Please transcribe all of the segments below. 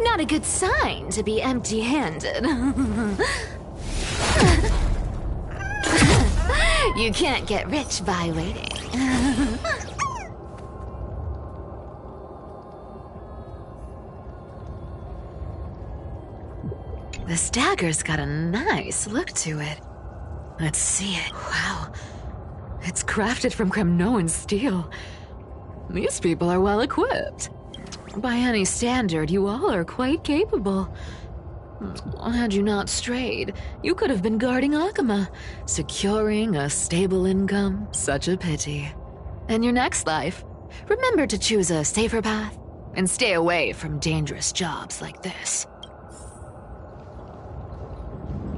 Not a good sign to be empty-handed. You can't get rich by waiting. This dagger's got a nice look to it. Let's see it. Wow. It's crafted from Kremnoan steel. These people are well equipped. By any standard, you all are quite capable. Had you not strayed, you could have been guarding Akama, securing a stable income. Such a pity. In your next life, remember to choose a safer path and stay away from dangerous jobs like this.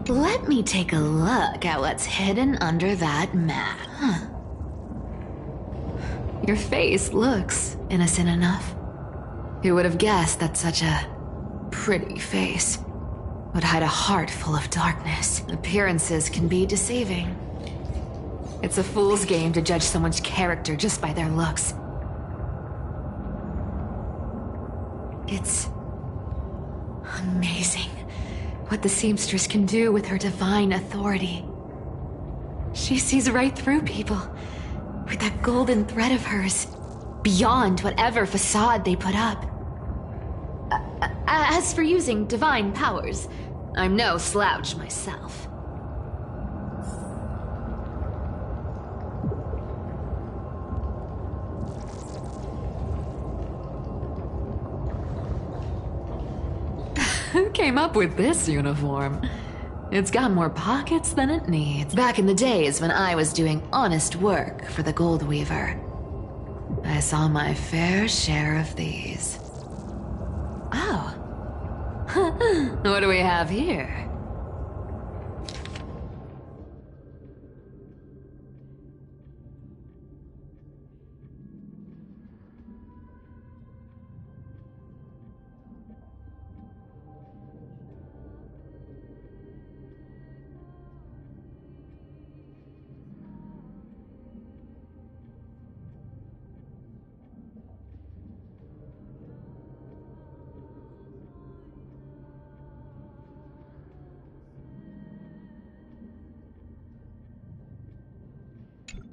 Let me take a look at what's hidden under that mask. Your face looks innocent enough. Who would have guessed that such a pretty face would hide a heart full of darkness? Appearances can be deceiving. It's a fool's game to judge someone's character just by their looks. It's amazing what the seamstress can do with her divine authority. She sees right through people with that golden thread of hers, beyond whatever facade they put up. As for using divine powers, I'm no slouch myself. Who came up with this uniform? It's got more pockets than it needs. Back in the days when I was doing honest work for the Gold Weaver, I saw my fair share of these. Oh. What do we have here?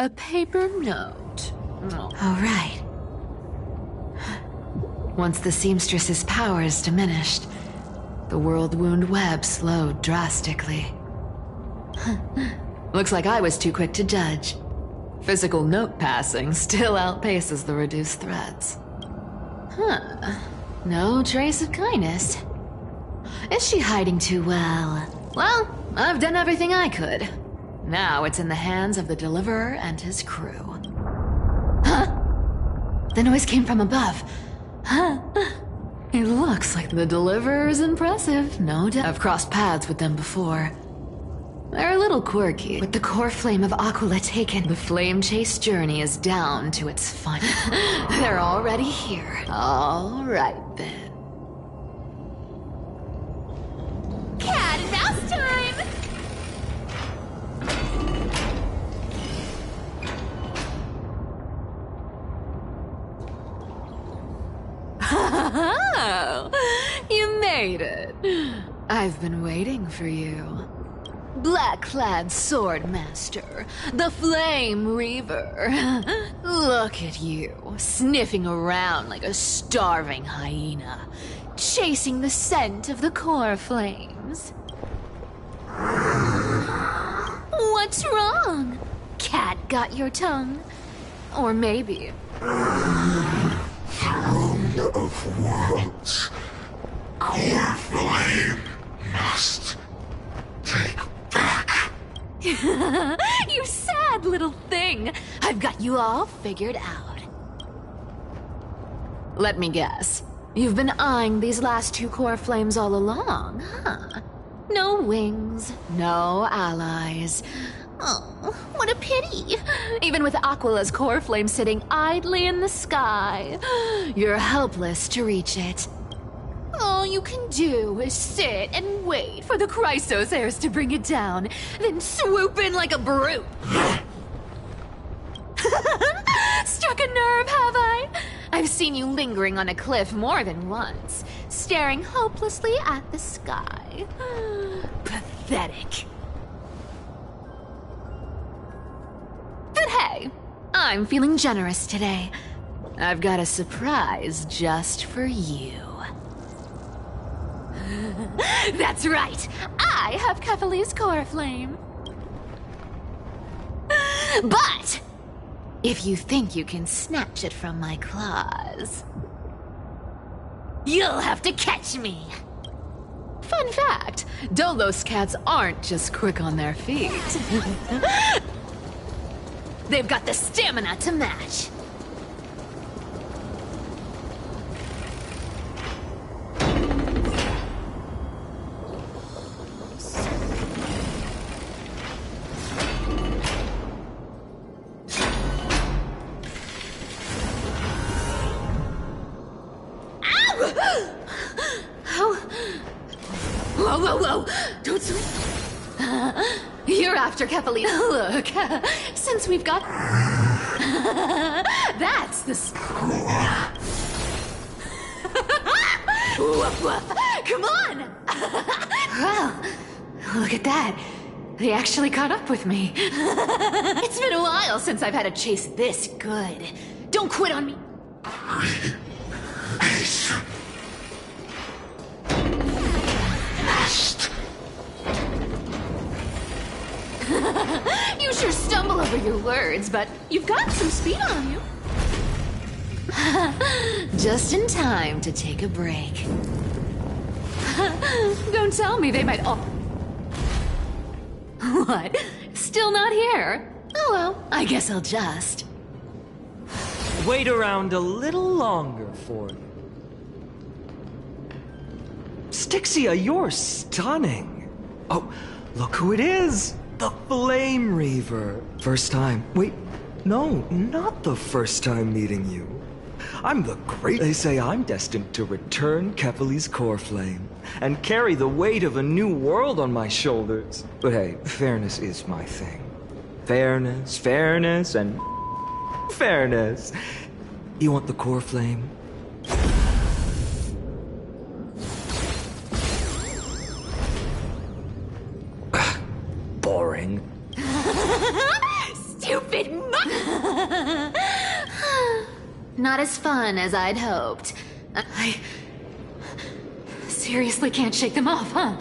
A paper note. Oh, right. Once the seamstress's powers diminished, the world wound web slowed drastically. Looks like I was too quick to judge. Physical note passing still outpaces the reduced threads. No trace of kindness. Is she hiding too well? Well, I've done everything I could. Now it's in the hands of the Deliverer and his crew. Huh? The noise came from above. Huh? It looks like the Deliverer is impressive, no doubt. I've crossed paths with them before. They're a little quirky. With the core flame of Aquila taken, the flame chase journey is down to its final. They're already here. All right, then. Cat and mouse time! You made it. I've been waiting for you. Black-clad sword master, the Flame Reaver. Look at you, sniffing around like a starving hyena, chasing the scent of the core flames. What's wrong? Cat got your tongue? Or maybe... Throne of worlds. Core flame must take back. You sad little thing. I've got you all figured out. Let me guess. You've been eyeing these last two core flames all along, huh? No wings, no allies. Oh, what a pity. Even with Aquila's core flame sitting idly in the sky, you're helpless to reach it. All you can do is sit and wait for the Chrysos heirs to bring it down, then swoop in like a brute. Struck a nerve, have I? I've seen you lingering on a cliff more than once, staring hopelessly at the sky. Pathetic. But hey, I'm feeling generous today. I've got a surprise just for you. That's right! I have Kefali's core flame. But if you think you can snatch it from my claws, you'll have to catch me. Fun fact, Dolos cats aren't just quick on their feet. They've got the stamina to match. Whoa! Don't swing. You're after Kefali. Look, since we've got... That's the... Woof woof. Come on! Well, look at that. They actually caught up with me. It's been a while since I've had a chase this good. Don't quit on me. You sure stumble over your words, but you've got some speed on you. Just in time to take a break. Don't tell me they might all... What? Still not here? Oh well, I guess I'll just... Wait around a little longer for you. Stixia, you're stunning. Oh, look who it is. The Flame Reaver. First time. Wait, no, not the first time meeting you. I'm the great... They say I'm destined to return Kefali's core flame and carry the weight of a new world on my shoulders. But hey, fairness is my thing. Fairness, and fairness. You want the core flame? Boring. Stupid Not as fun as I'd hoped. I seriously can't shake them off, huh?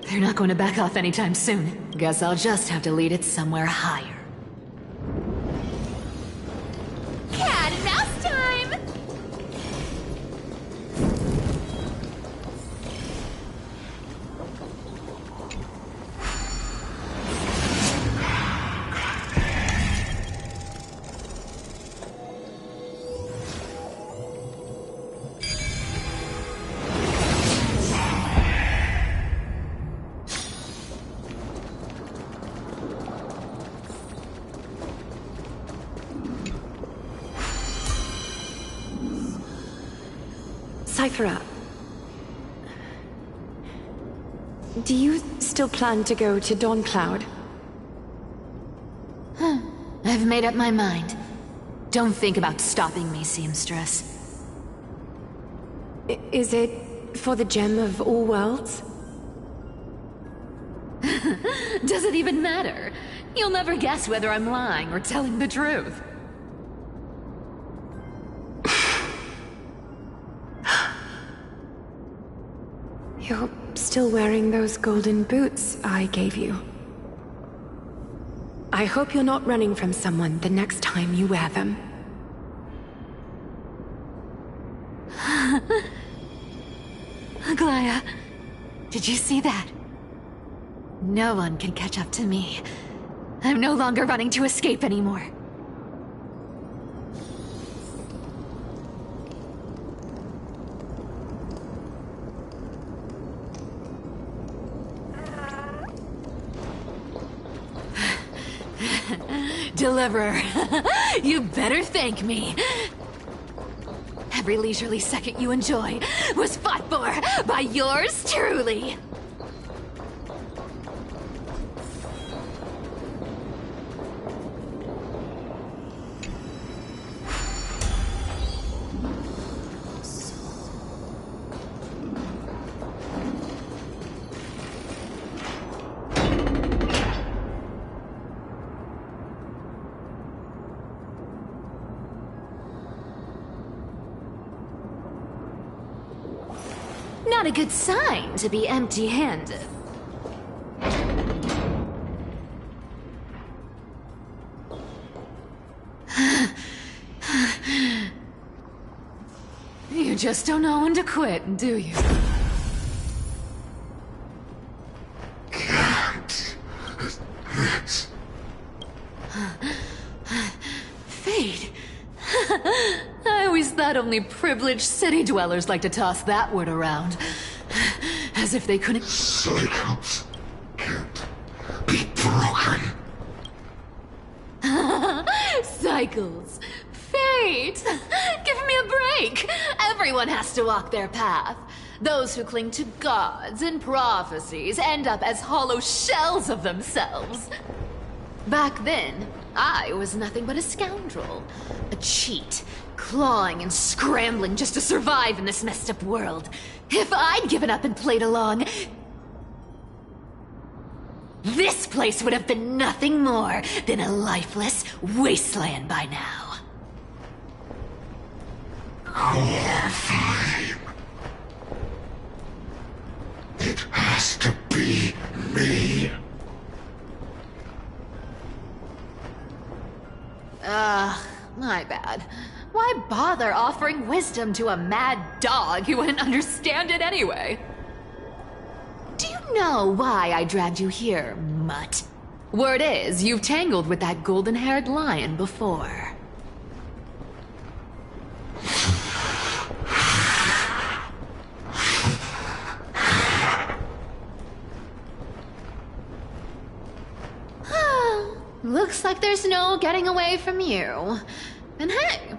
They're not going to back off anytime soon. Guess I'll just have to lead it somewhere higher. Cat and mouse time! Cyphera, do you still plan to go to Dawncloud? I've made up my mind. Don't think about stopping me, seamstress. Is it for the gem of all worlds? Does it even matter? You'll never guess whether I'm lying or telling the truth. You're still wearing those golden boots I gave you. I hope you're not running from someone the next time you wear them. Aglaya, did you see that? No one can catch up to me. I'm no longer running to escape anymore. Deliverer, you better thank me. Every leisurely second you enjoy was fought for by yours truly. not a good sign to be empty-handed. You just don't know when to quit, do you? Can't. This. Fate? I always thought only privileged city dwellers like to toss that word around. As if they couldn't... Cycles can't be broken. Cycles. Fate! Give me a break! Everyone has to walk their path. Those who cling to gods and prophecies end up as hollow shells of themselves. Back then, I was nothing but a scoundrel. A cheat, clawing and scrambling just to survive in this messed up world. If I'd given up and played along, this place would have been nothing more than a lifeless wasteland by now. Core flame. It has to be me. My bad. Why bother offering wisdom to a mad dog who wouldn't understand it anyway? Do you know why I dragged you here, mutt? Word is, you've tangled with that golden-haired lion before. Looks like there's no getting away from you. And hey,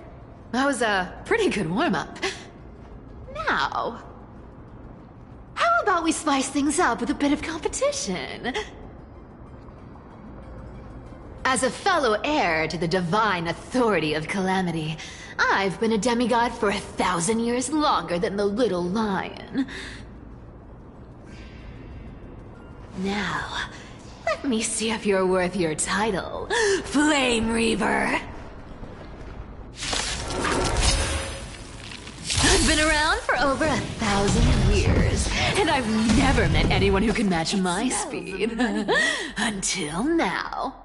that was a pretty good warm-up. Now, how about we spice things up with a bit of competition? As a fellow heir to the divine authority of Calamity, I've been a demigod for 1,000 years longer than the little lion. Now, let me see if you're worth your title, Flame Reaver. I've been around for over 1,000 years, and I've never met anyone who can match my speed. Until now.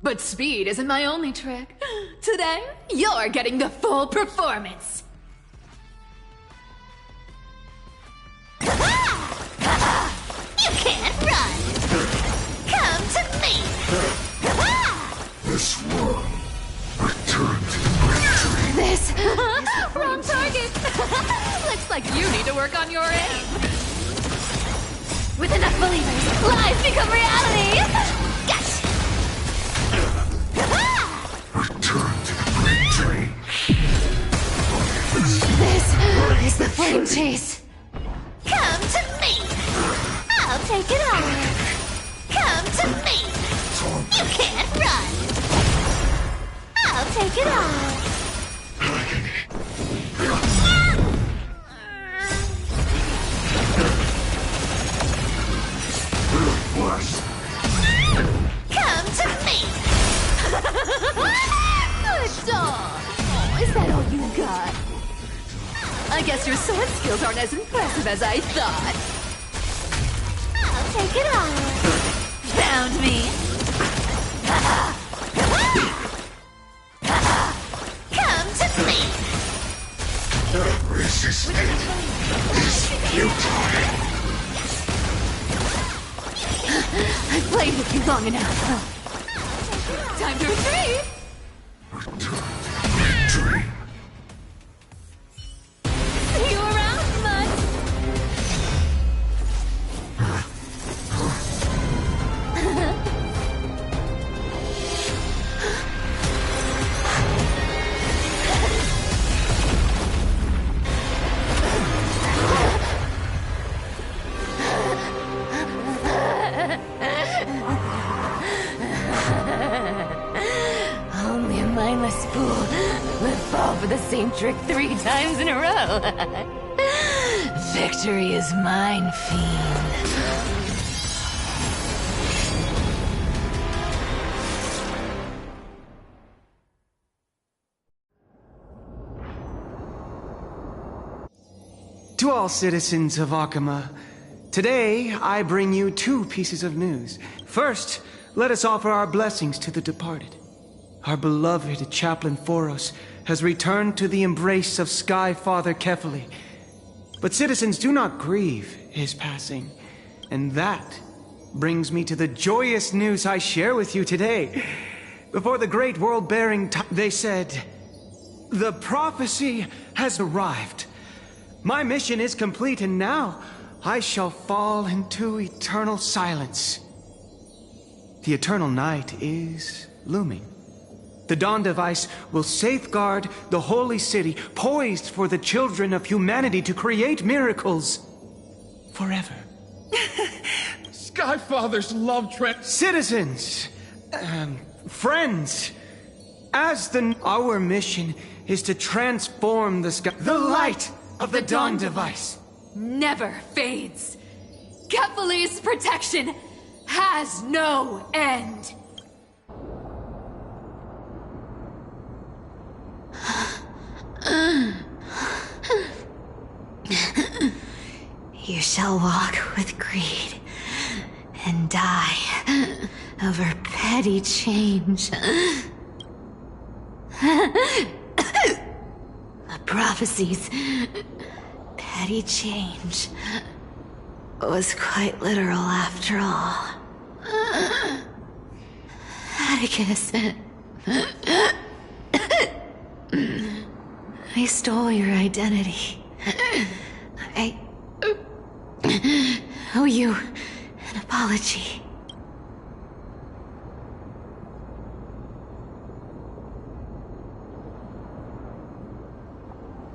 But speed isn't my only trick. Today, you're getting the full performance. You can't run! Come to me! This world returned to victory. This... wrong target! Looks like you need to work on your aim. With enough believers, lies become reality! Gotcha! Return to victory. This is the flame chase. Come to me! I'll take it all. Come to me! You can't run! I'll take it all. Come to me! Good dog! Oh, is that all you got? I guess your sword skills aren't as impressive as I thought. I'll take it all. Found me. Come to me. Resisting is futile. I've played with you long enough. Time to retreat. Return to victory. See you around, bud. Only a mindless fool would fall for the same trick 3 times in a row. Victory is mine, fiend. To all citizens of Akama, today I bring you two pieces of news. First, let us offer our blessings to the departed. Our beloved chaplain Foros has returned to the embrace of Sky Father Kefali. But citizens, do not grieve his passing. And that brings me to the joyous news I share with you today. Before the great world-bearing time, they said, the prophecy has arrived. My mission is complete, and now I shall fall into eternal silence. The eternal night is looming. The Dawn Device will safeguard the holy city, poised for the children of humanity to create miracles forever. Skyfathers love Citizens, friends, our mission is to transform the sky. The light of the Dawn Device never fades. Kefali's protection has no end. You shall walk with greed and die over petty change. The prophecies, petty change, was quite literal after all. Atticus, I stole your identity. I owe you an apology.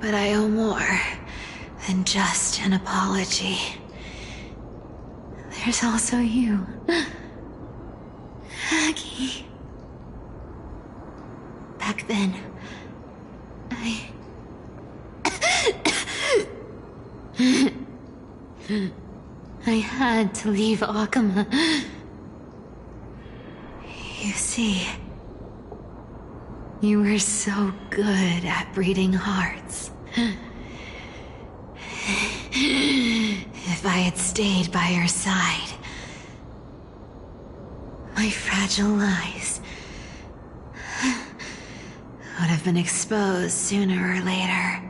But I owe more than just an apology. There's also you, Aggie. Back then, I had to leave Akama. You see, you were so good at breeding hearts. If I had stayed by your side, my fragile lies would have been exposed sooner or later.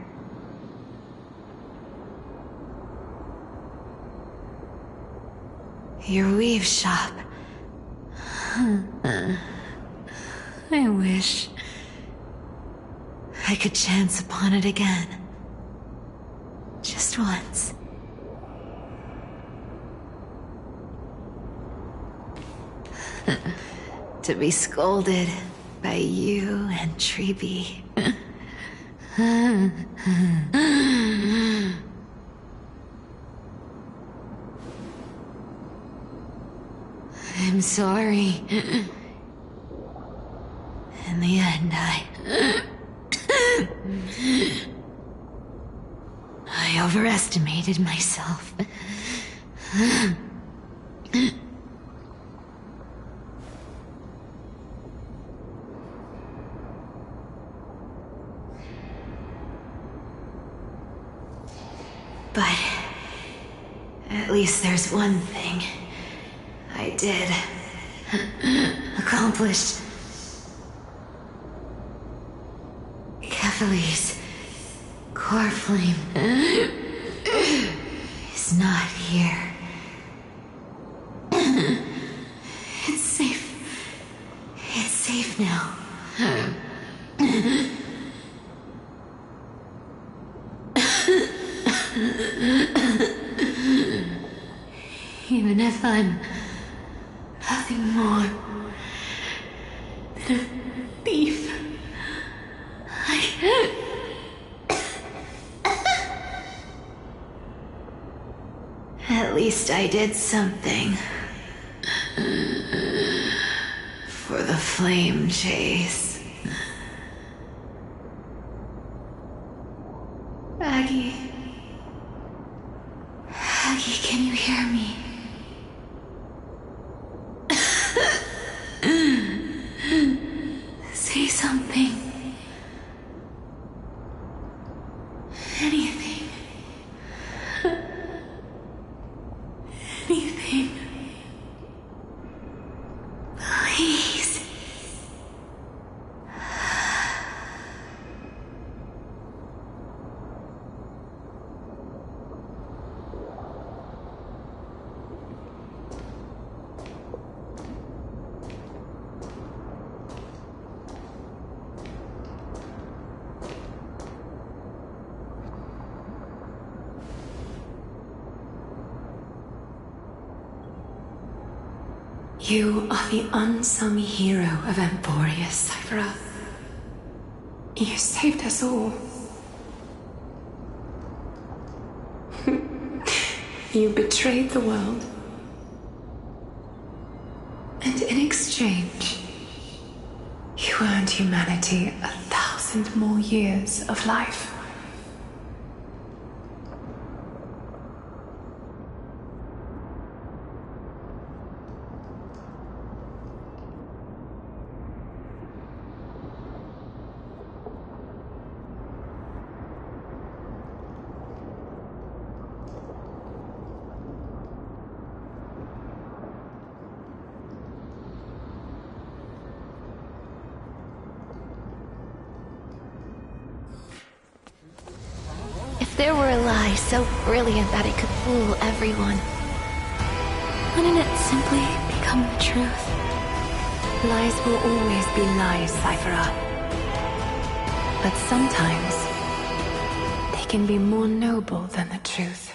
Your weave shop. I wish I could chance upon it again. Just once. To be scolded by you and Treeby. I'm sorry. In the end, I overestimated myself. But at least there's one thing I did accomplish. Kefali's core flame is not here. It's safe. It's safe now. Even if I'm nothing more than a thief, at least I did something for the flame chase. Aggie, can you hear me? Say something. Anything. You are the unsung hero of Emporius, Cypher. You saved us all. You betrayed the world. And in exchange, you earned humanity 1,000 more years of life. If there were a lie so brilliant that it could fool everyone, wouldn't it simply become the truth? Lies will always be lies, Cypher. But sometimes, they can be more noble than the truth.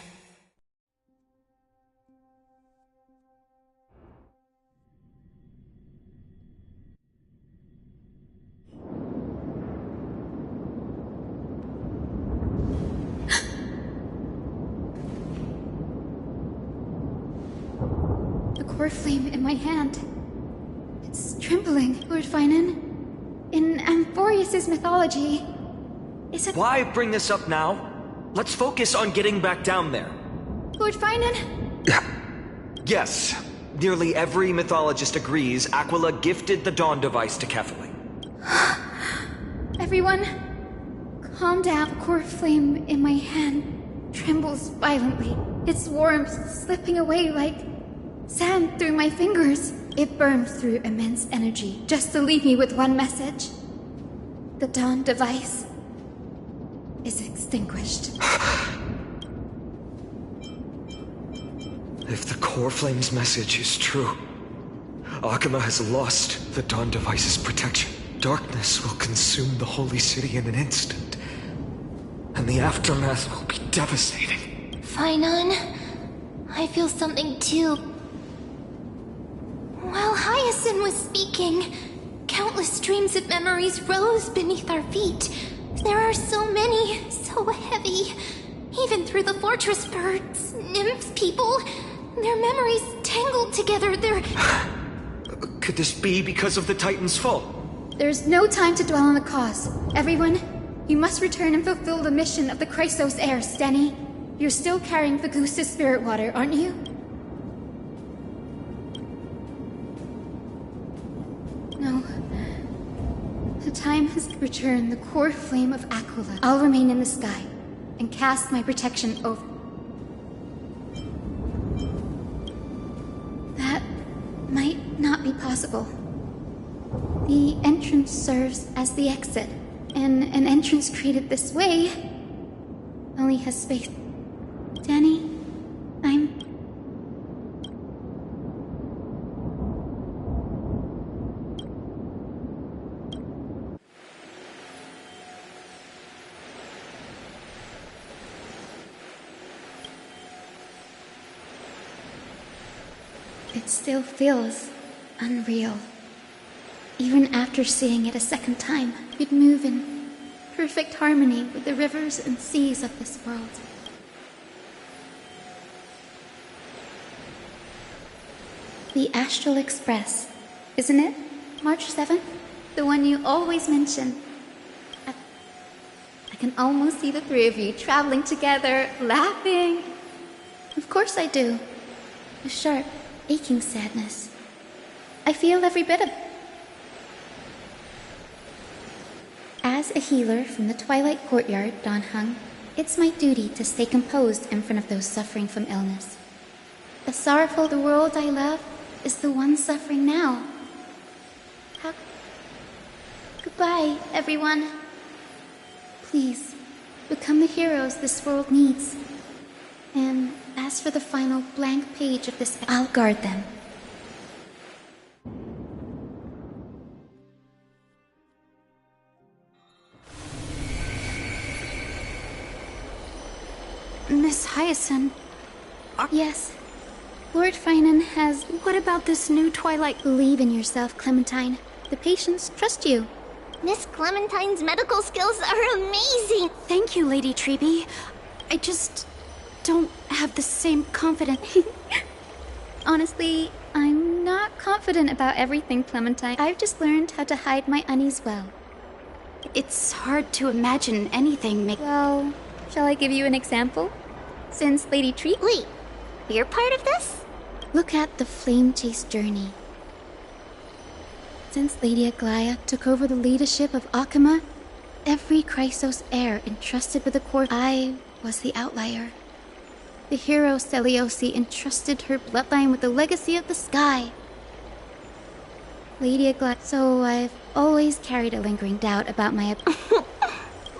The core flame in my hand. It's trembling, Lord Finan. In Amphorius' mythology, is it... Why bring this up now? Let's focus on getting back down there. Lord Finan? Yes. Nearly every mythologist agrees Aquila gifted the Dawn device to Kefali. Everyone, calm down. The core flame in my hand trembles violently. Its warmth slipping away like sand through my fingers. It burns through immense energy just to leave me with one message. The Dawn device is extinguished. If the core flame's message is true, Akama has lost the Dawn device's protection. Darkness will consume the holy city in an instant, and the aftermath will be devastating. Finan, I feel something too. While Hyacinth was speaking, countless streams of memories rose beneath our feet. There are so many, so heavy. Even through the fortress birds, nymphs, people, their memories tangled together, Could this be because of the Titan's fall? There's no time to dwell on the cause. Everyone, you must return and fulfill the mission of the Chrysos heirs, Denny. You're still carrying Fagusta's spirit water, aren't you? No. The time has returned the core flame of Aquila. I'll remain in the sky and cast my protection over. That might not be possible. The entrance serves as the exit, and an entrance created this way only has space. Danny, It still feels unreal. Even after seeing it a second time, you'd move in perfect harmony with the rivers and seas of this world. The Astral Express, isn't it? March 7th? The one you always mention. I can almost see the three of you traveling together, laughing. Of course I do. A sharp, aching sadness. I feel every bit of it. As a healer from the Twilight Courtyard, Don Hung, it's my duty to stay composed in front of those suffering from illness. The sorrowful the world I love is the one suffering now. Goodbye, everyone. Please, become the heroes this world needs. And as for the final blank page of this, I'll guard them. Miss Hyacinth. Ah. Yes. Lord Finan has... What about this new Twilight? Believe in yourself, Clementine. The patients trust you. Miss Clementine's medical skills are amazing. Thank you, Lady Treby. I just don't have the same confidence. Honestly, I'm not confident about everything, Clementine. I've just learned how to hide my unease well. It's hard to imagine anything make... Well, shall I give you an example? Since Lady Tree... Wait, you're part of this? Look at the flame chase journey. Since Lady Aglaya took over the leadership of Akama, every Chrysos heir entrusted with the core... I was the outlier. The hero Seliosi entrusted her bloodline with the legacy of the sky. Lady Aglaya... So I've always carried a lingering doubt about my...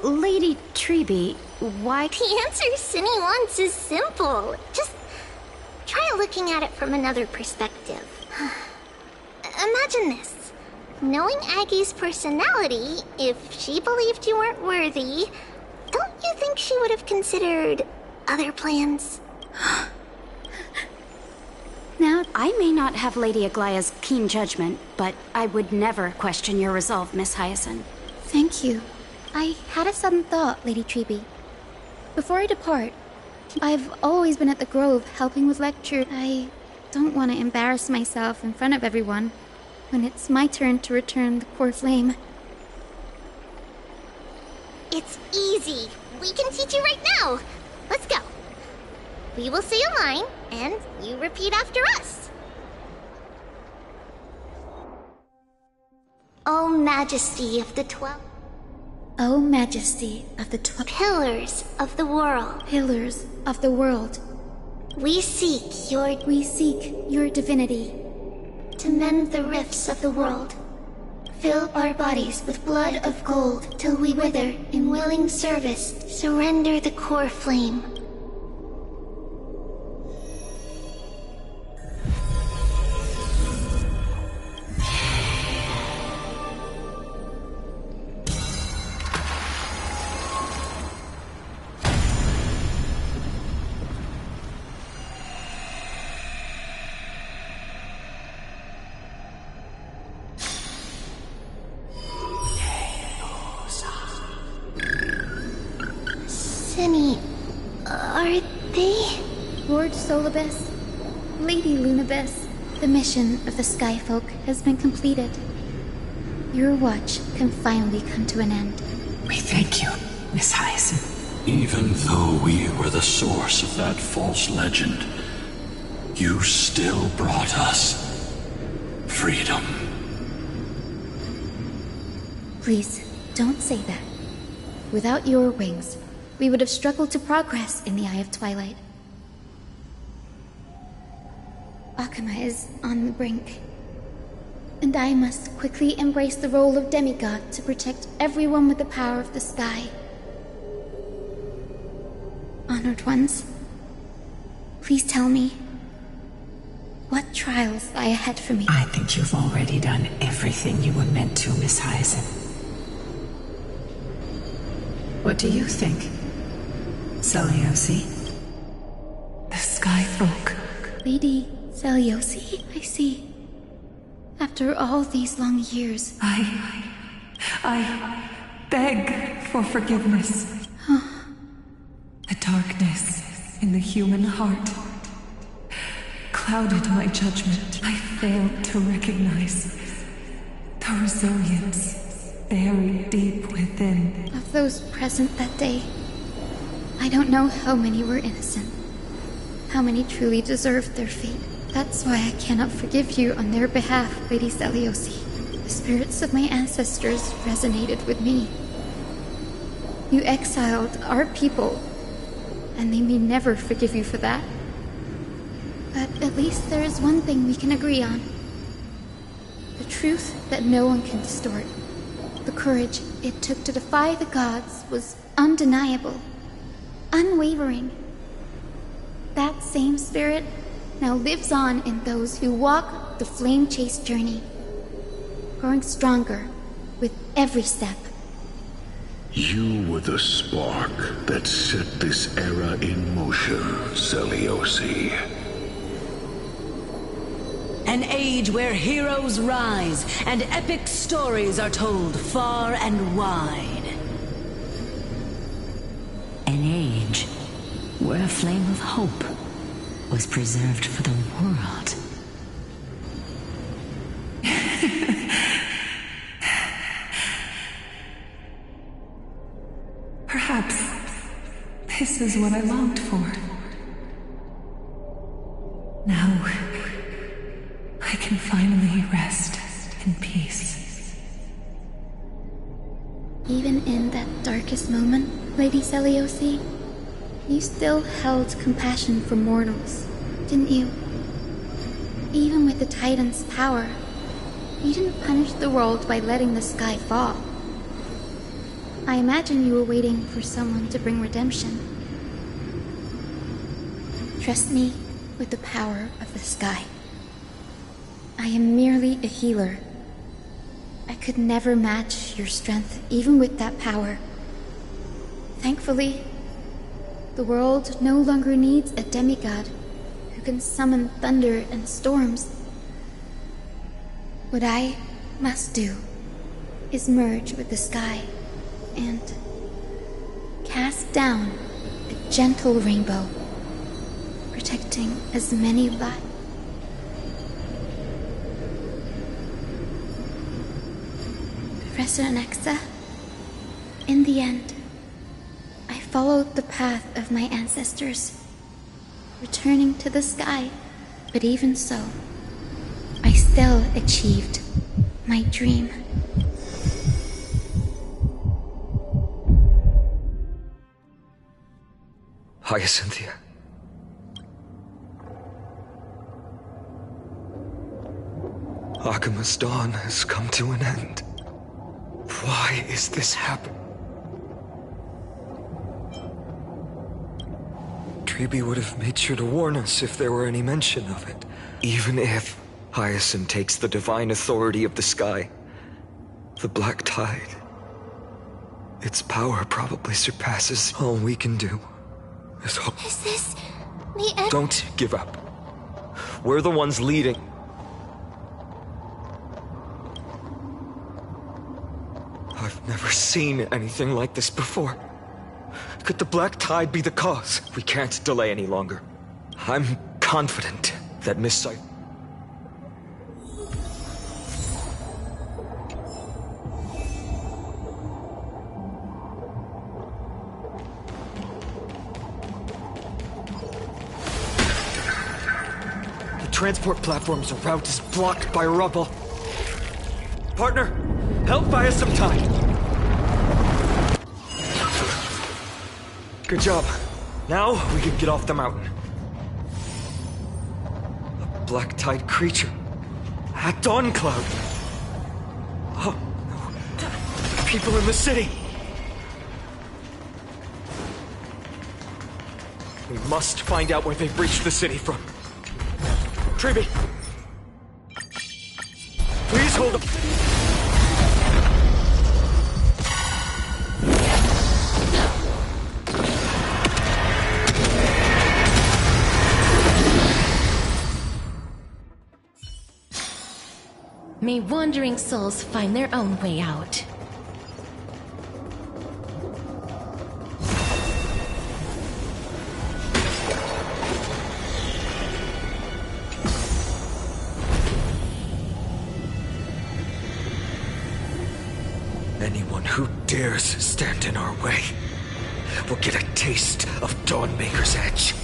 Lady Treby, why... The answer Cinny wants is simple. Just try looking at it from another perspective. Imagine this. Knowing Aggie's personality, if she believed you weren't worthy, don't you think she would have considered other plans? Now, I may not have Lady Aglaya's keen judgment, but I would never question your resolve, Miss Hyacinth. thank you. I had a sudden thought, Lady Treby. Before I depart, I've always been at the Grove helping with lecture. I don't want to embarrass myself in front of everyone when it's my turn to return the core flame. It's easy. We can teach you right now. Let's go. We will say a line, and you repeat after us. O Majesty of the 12 O Majesty of the Pillars of the World, Pillars of the World, we seek your divinity. to mend the rifts of the world. Fill our bodies with blood of gold till we wither in willing service. Surrender the core flame. Cinny, are they? Lord Solibus, Lady Lunabis, the mission of the Skyfolk has been completed. Your watch can finally come to an end. We thank you, Miss Hyacinth. Even though we were the source of that false legend, you still brought us freedom. Please, don't say that. Without your wings, we would have struggled to progress in the Eye of Twilight. Akama is on the brink, and I must quickly embrace the role of demigod to protect everyone with the power of the sky. Honored ones, please tell me, what trials lie ahead for me? I think you've already done everything you were meant to, Miss Hyacinth. What do you think, Seliosi? The Skyfolk. Lady Seliosi, I see. After all these long years... I beg for forgiveness. The darkness in the human heart clouded my judgment. I failed to recognize the resilience buried deep within. Of those present that day, I don't know how many were innocent. How many truly deserved their fate. That's why I cannot forgive you on their behalf, Lady Seliosi. The spirits of my ancestors resonated with me. You exiled our people, and they may never forgive you for that. But at least there is one thing we can agree on. The truth that no one can distort. The courage it took to defy the gods was undeniable, unwavering. That same spirit now lives on in those who walk the flame chase journey, growing stronger with every step. You were the spark that set this era in motion, Seliosi. An age where heroes rise and epic stories are told far and wide. An age where a flame of hope was preserved for the world. Perhaps this is what I longed for. Now, I can finally rest in peace. Even in that darkest moment, Lady Celiosi, you still held compassion for mortals, didn't you? Even with the Titan's power, you didn't punish the world by letting the sky fall. I imagine you were waiting for someone to bring redemption. Trust me with the power of the sky. I am merely a healer. I could never match your strength, even with that power. Thankfully, the world no longer needs a demigod who can summon thunder and storms. What I must do is merge with the sky and cast down a gentle rainbow, protecting as many lives. Professor Nexa, in the end, I followed the path of my ancestors, returning to the sky, but even so, I still achieved my dream. Hyacinthia. Akima's dawn has come to an end. Why is this happening? Treeby would have made sure to warn us if there were any mention of it. Even if Hyacinth takes the divine authority of the sky, the Black Tide, its power probably surpasses all we can do. Is this the end? Don't give up. We're the ones leading. I've never seen anything like this before. Could the Black Tide be the cause? We can't delay any longer. I'm confident that Miss Cypher... The transport platform's route is blocked by rubble. Partner, help buy us some time. Good job. Now we can get off the mountain. A Black Tide creature. At Dawn Cloud. Oh, no. People in the city. We must find out where they've reached the city from. Treeby. Please hold up. May wandering souls find their own way out. Anyone who dares stand in our way will get a taste of Dawnmaker's edge.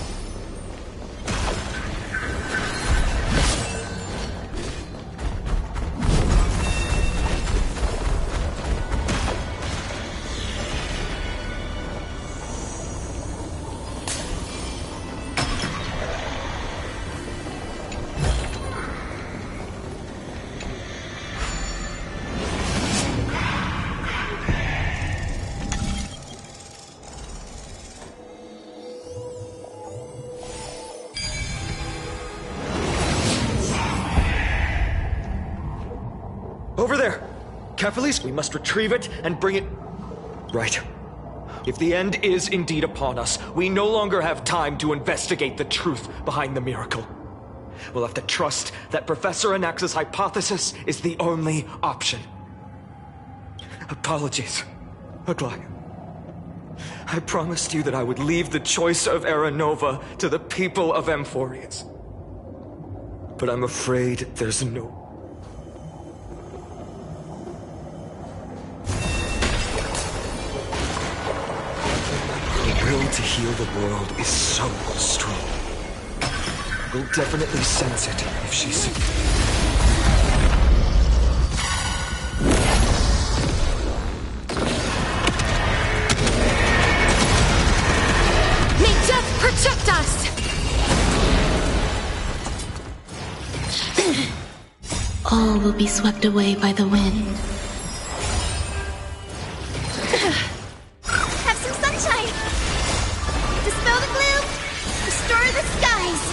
Over there! Cephalles, we must retrieve it and bring it... Right. If the end is indeed upon us, we no longer have time to investigate the truth behind the miracle. we'll have to trust that Professor Anaxa's hypothesis is the only option. Apologies, Aglaia. I promised you that I would leave the choice of Era Nova to the people of Amphorius. But I'm afraid there's no... The will to heal the world is so strong. We'll definitely sense it if she's... May death protect us! All will be swept away by the wind. Have some sunshine! Dispel the gloom! Restore the skies!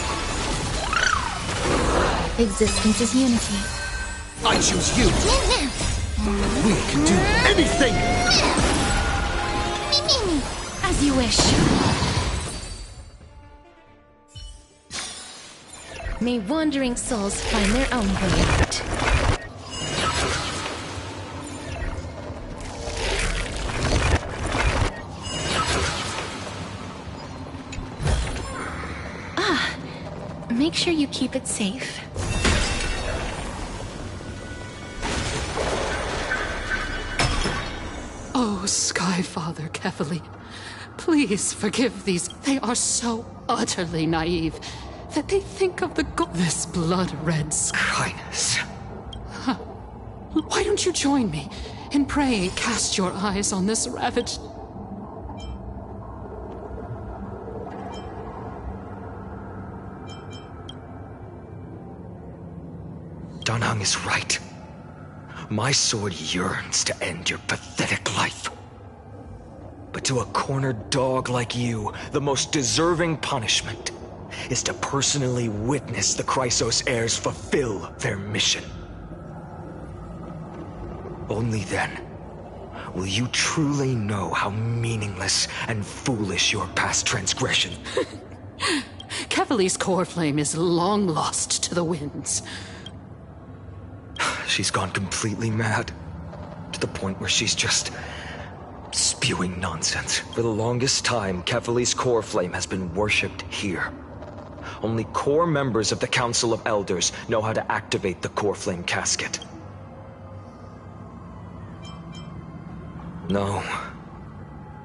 Existence is unity. I choose you! We can do anything! As you wish. May wandering souls find their own way out. Make sure you keep it safe. Oh, Skyfather Kefali, please forgive these. They are so utterly naive that they think of the this blood-red sky. Highness. Why don't you join me and pray cast your eyes on this ravaged... Danheng is right. My sword yearns to end your pathetic life. But to a cornered dog like you, the most deserving punishment is to personally witness the Chrysos heirs fulfill their mission. Only then will you truly know how meaningless and foolish your past transgression. Kefali's core flame is long lost to the winds. She's gone completely mad, to the point where she's just spewing nonsense. For the longest time, Kefali's core flame has been worshipped here. Only core members of the Council of Elders know how to activate the core flame casket. No,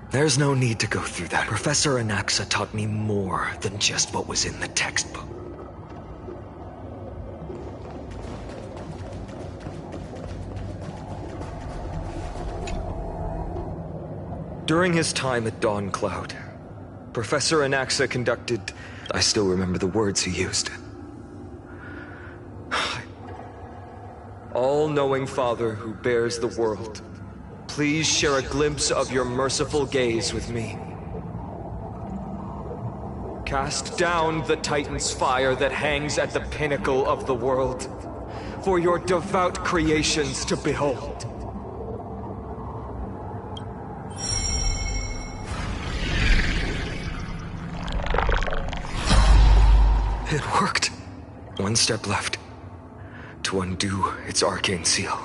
there's no need to go through that. Professor Anaxa taught me more than just what was in the textbook. During his time at Dawn Cloud, Professor Anaxa conducted... I still remember the words he used. All-knowing Father who bears the world, please share a glimpse of your merciful gaze with me. Cast down the Titan's fire that hangs at the pinnacle of the world, for your devout creations to behold. It worked. One step left to undo its arcane seal.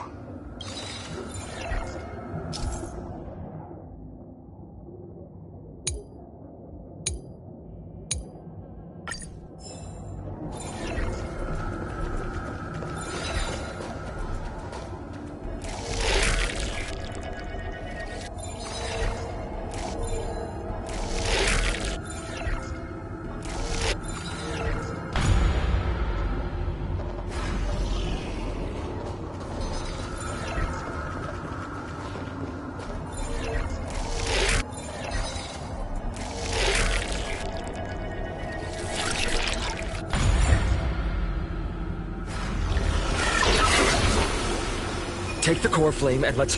Take the core flame and let's...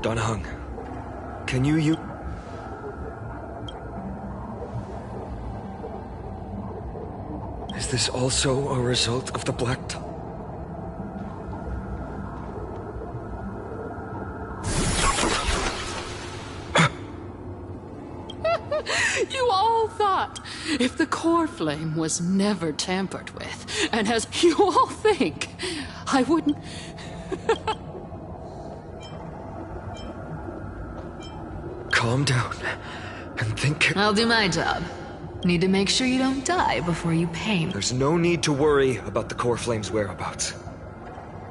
Danheng, can you Is this also a result of the Black Tongue? You all thought if the core flame was never tampered with, and as you all think, I wouldn't... Calm down and think. I'll do my job. Need to make sure you don't die before you pay me. There's no need to worry about the core flame's whereabouts.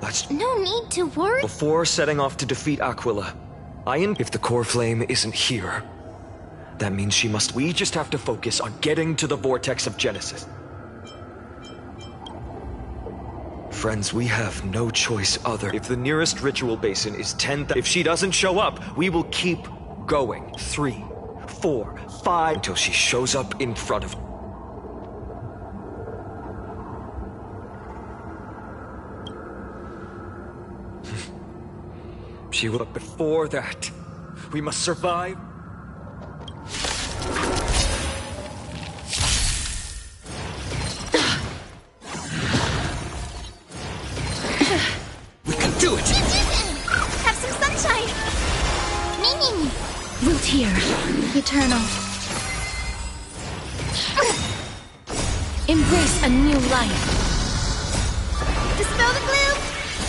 Let's... No need to worry. Before setting off to defeat Aquila, if the core flame isn't here, that means we just have to focus on getting to the vortex of Genesis. Friends, we have no choice other. If the nearest ritual basin is 10,000, if she doesn't show up, we will keep going. 3, 4, 5, until she shows up in front of... She will, but before that, we must survive. We can do it! Have some sunshine! Meaning! Root here. Eternal. Embrace a new life. Dispel the gloom!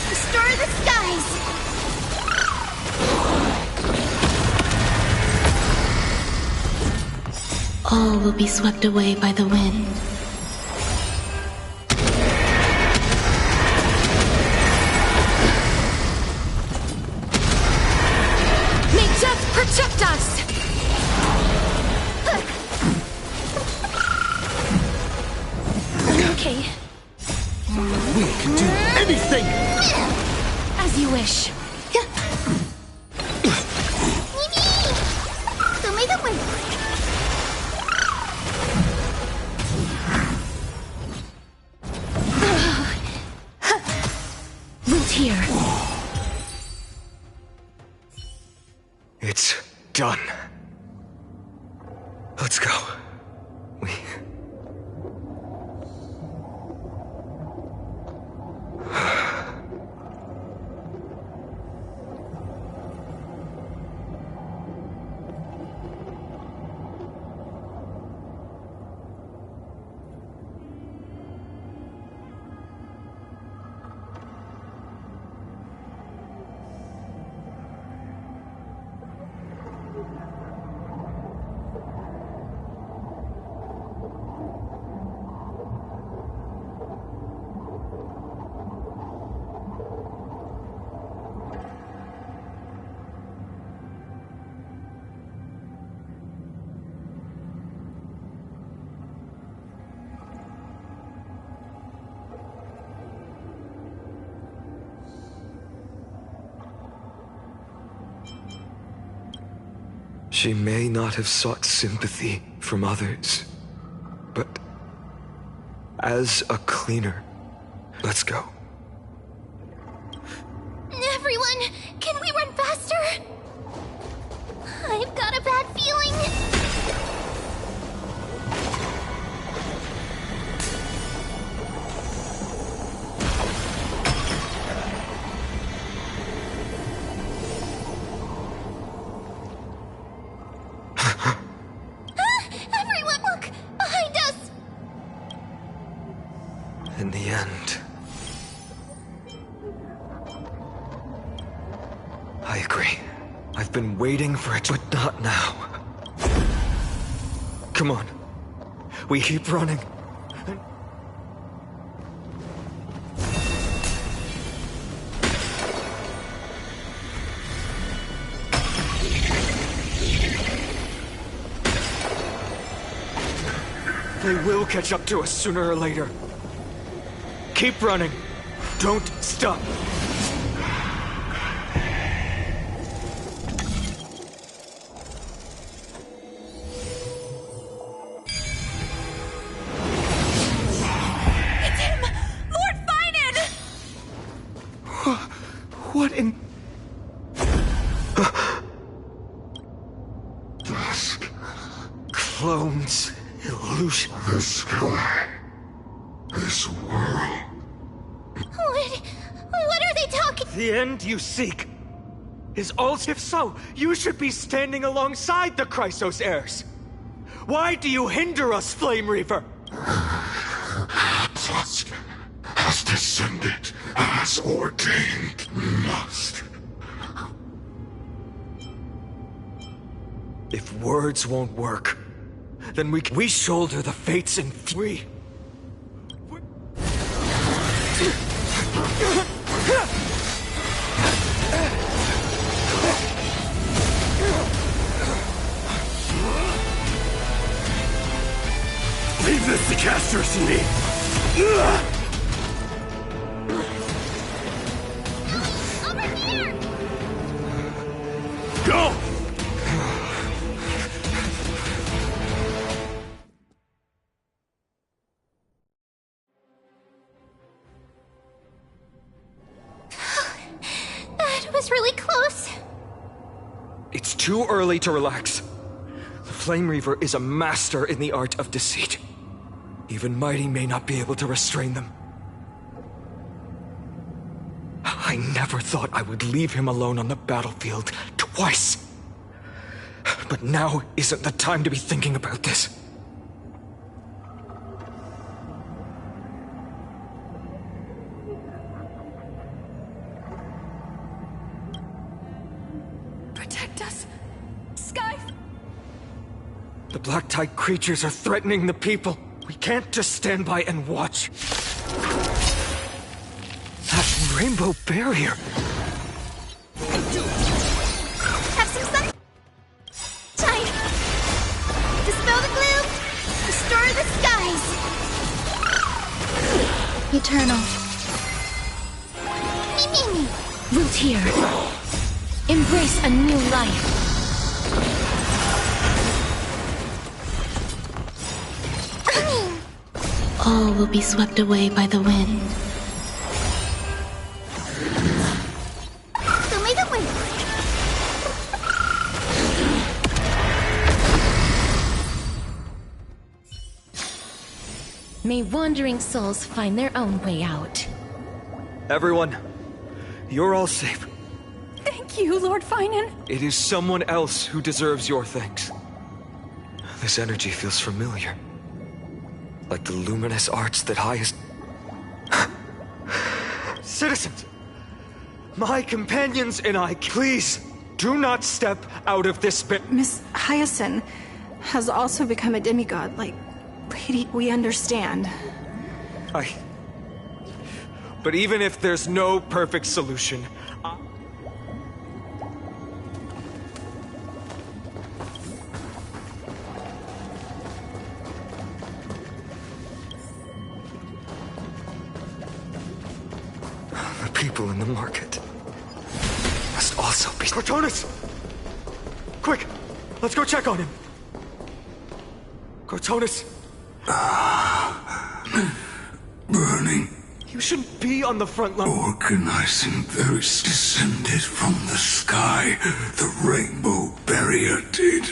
Restore the skies! All will be swept away by the wind. May death protect us! Okay. We can do anything! As you wish. Root here. It's done. Let's go. She may not have sought sympathy from others, but as a cleaner, let's go. Everyone, can we run faster? I've got a bad feeling. Everyone, look! Behind us! In the end, I agree. I've been waiting for it, but not now. Come on. We keep running. They will catch up to us sooner or later. Keep running. Don't stop. It's him! Lord Finan! What in... Dusk. Clones. Illusion. The sky. This world. What are they talking? The end you seek is all. If so, you should be standing alongside the Chrysos heirs. Why do you hinder us, Flame Reaver? Tusk has descended as ordained must. If words won't work, then we shoulder the fates and we... Leave this to casters and me. Over here! Go! That was really close. It's too early to relax. The Flame Reaver is a master in the art of deceit. Even Mighty may not be able to restrain them. I never thought I would leave him alone on the battlefield twice. But now isn't the time to be thinking about this. Protect us. Sky. The Black Tide creatures are threatening the people. We can't just stand by and watch. That rainbow barrier. Have some sunshine. Dispel the gloom. Restore the skies. Eternal. Mimi. Root here. Embrace a new life. All will be swept away by the wind. Show me the way. May wandering souls find their own way out. Everyone, you're all safe. Thank you, Lord Finan. It is someone else who deserves your thanks. This energy feels familiar. Like the luminous arts that highest... Citizens! My companions and I, please, do not step out of this bit. Miss Hyacinth has also become a demigod, like... Lady, we understand. But even if there's no perfect solution, the people in the market must also be... Cortonis! Quick! Let's go check on him! Cortonis! Burning. You shouldn't be on the front line. Organizing there is descended from the sky. The rainbow barrier did.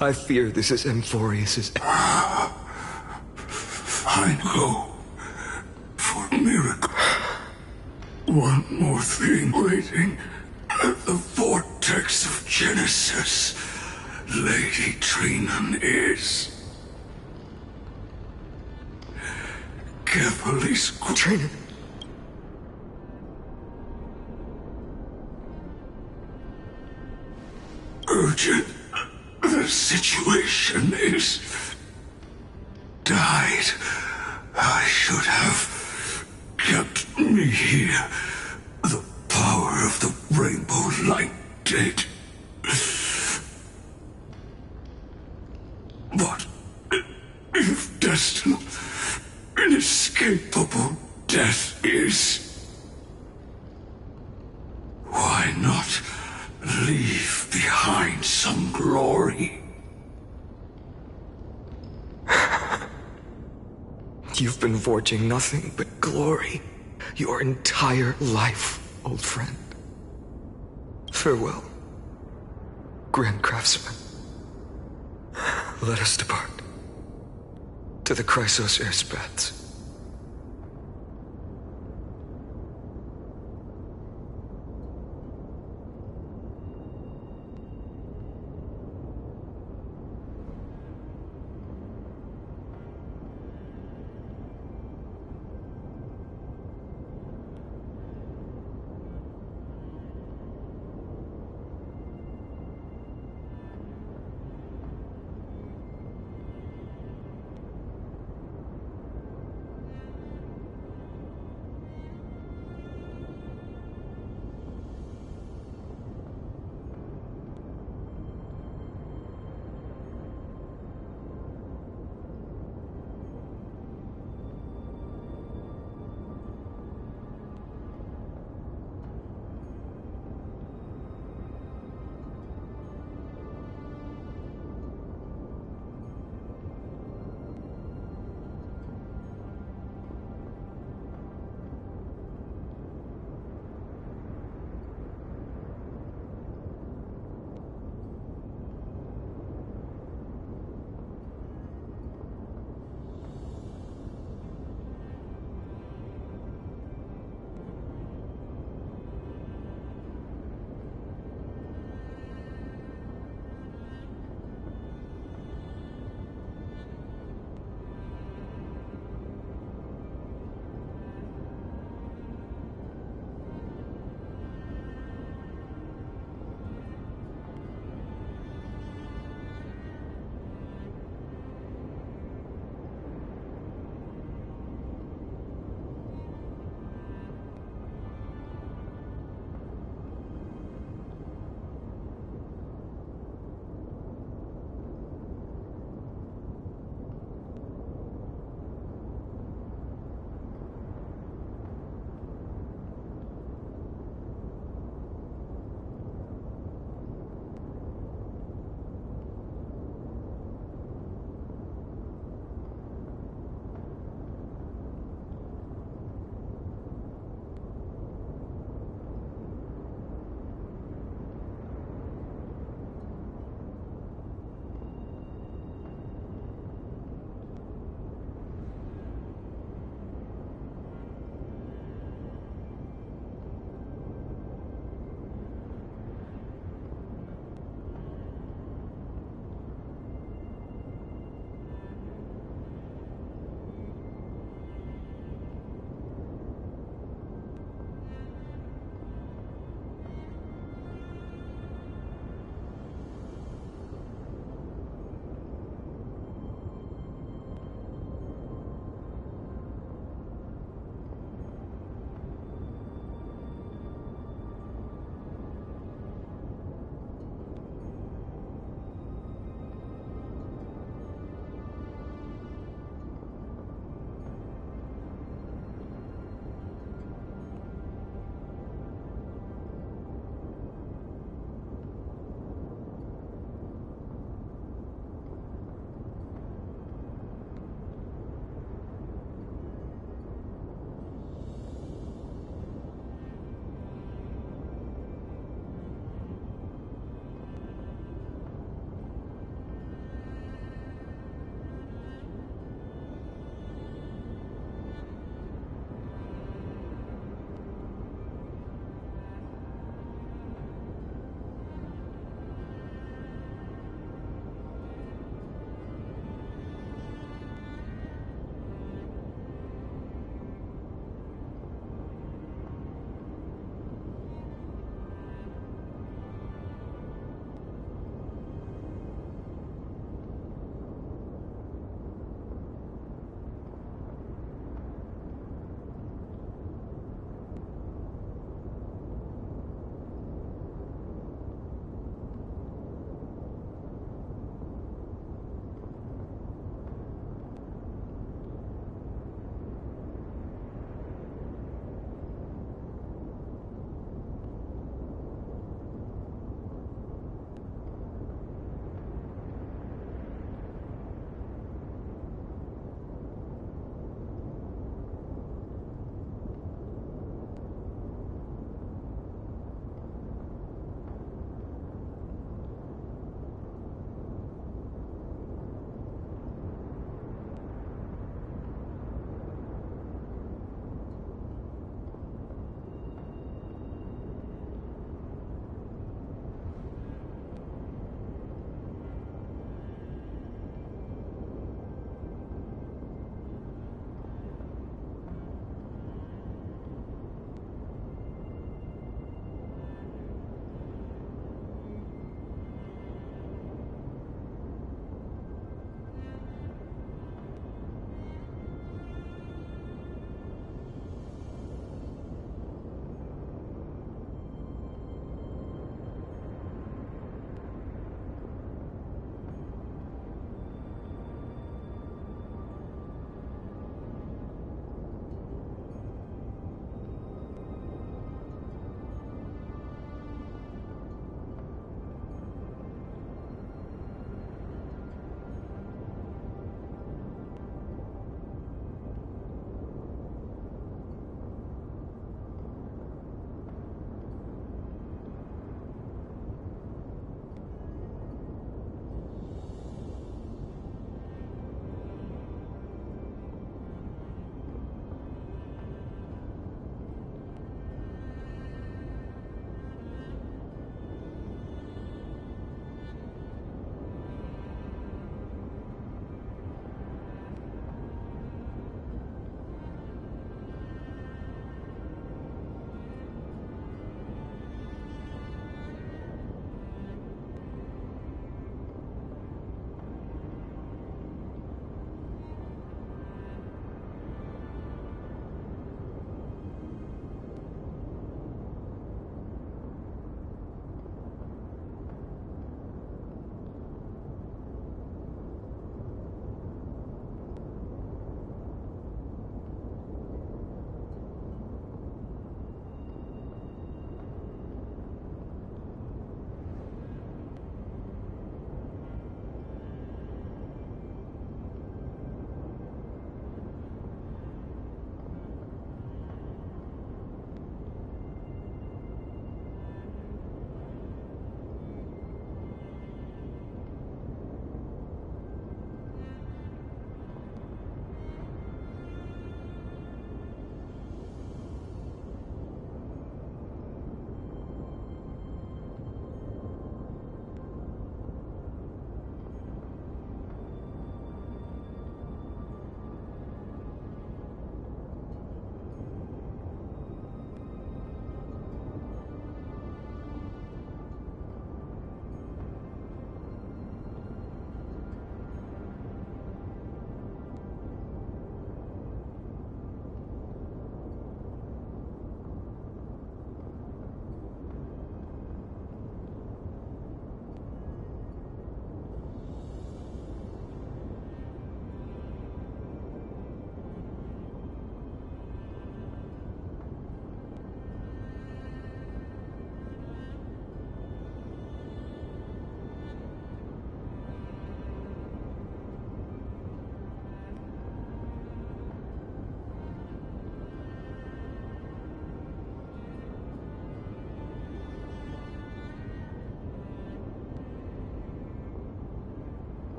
I fear this is Amphorius's... I go for miracle. One more thing waiting at the vortex of Genesis. Lady Trinan is... carefully Trinan. Urgent. The situation is... died. I should have kept me here. The power of the rainbow light did. But if destined, inescapable death is, why not leave behind some glory? You've been forging nothing but glory your entire life, old friend. Farewell, Grand Craftsman. Let us depart to the Chrysos airspaths.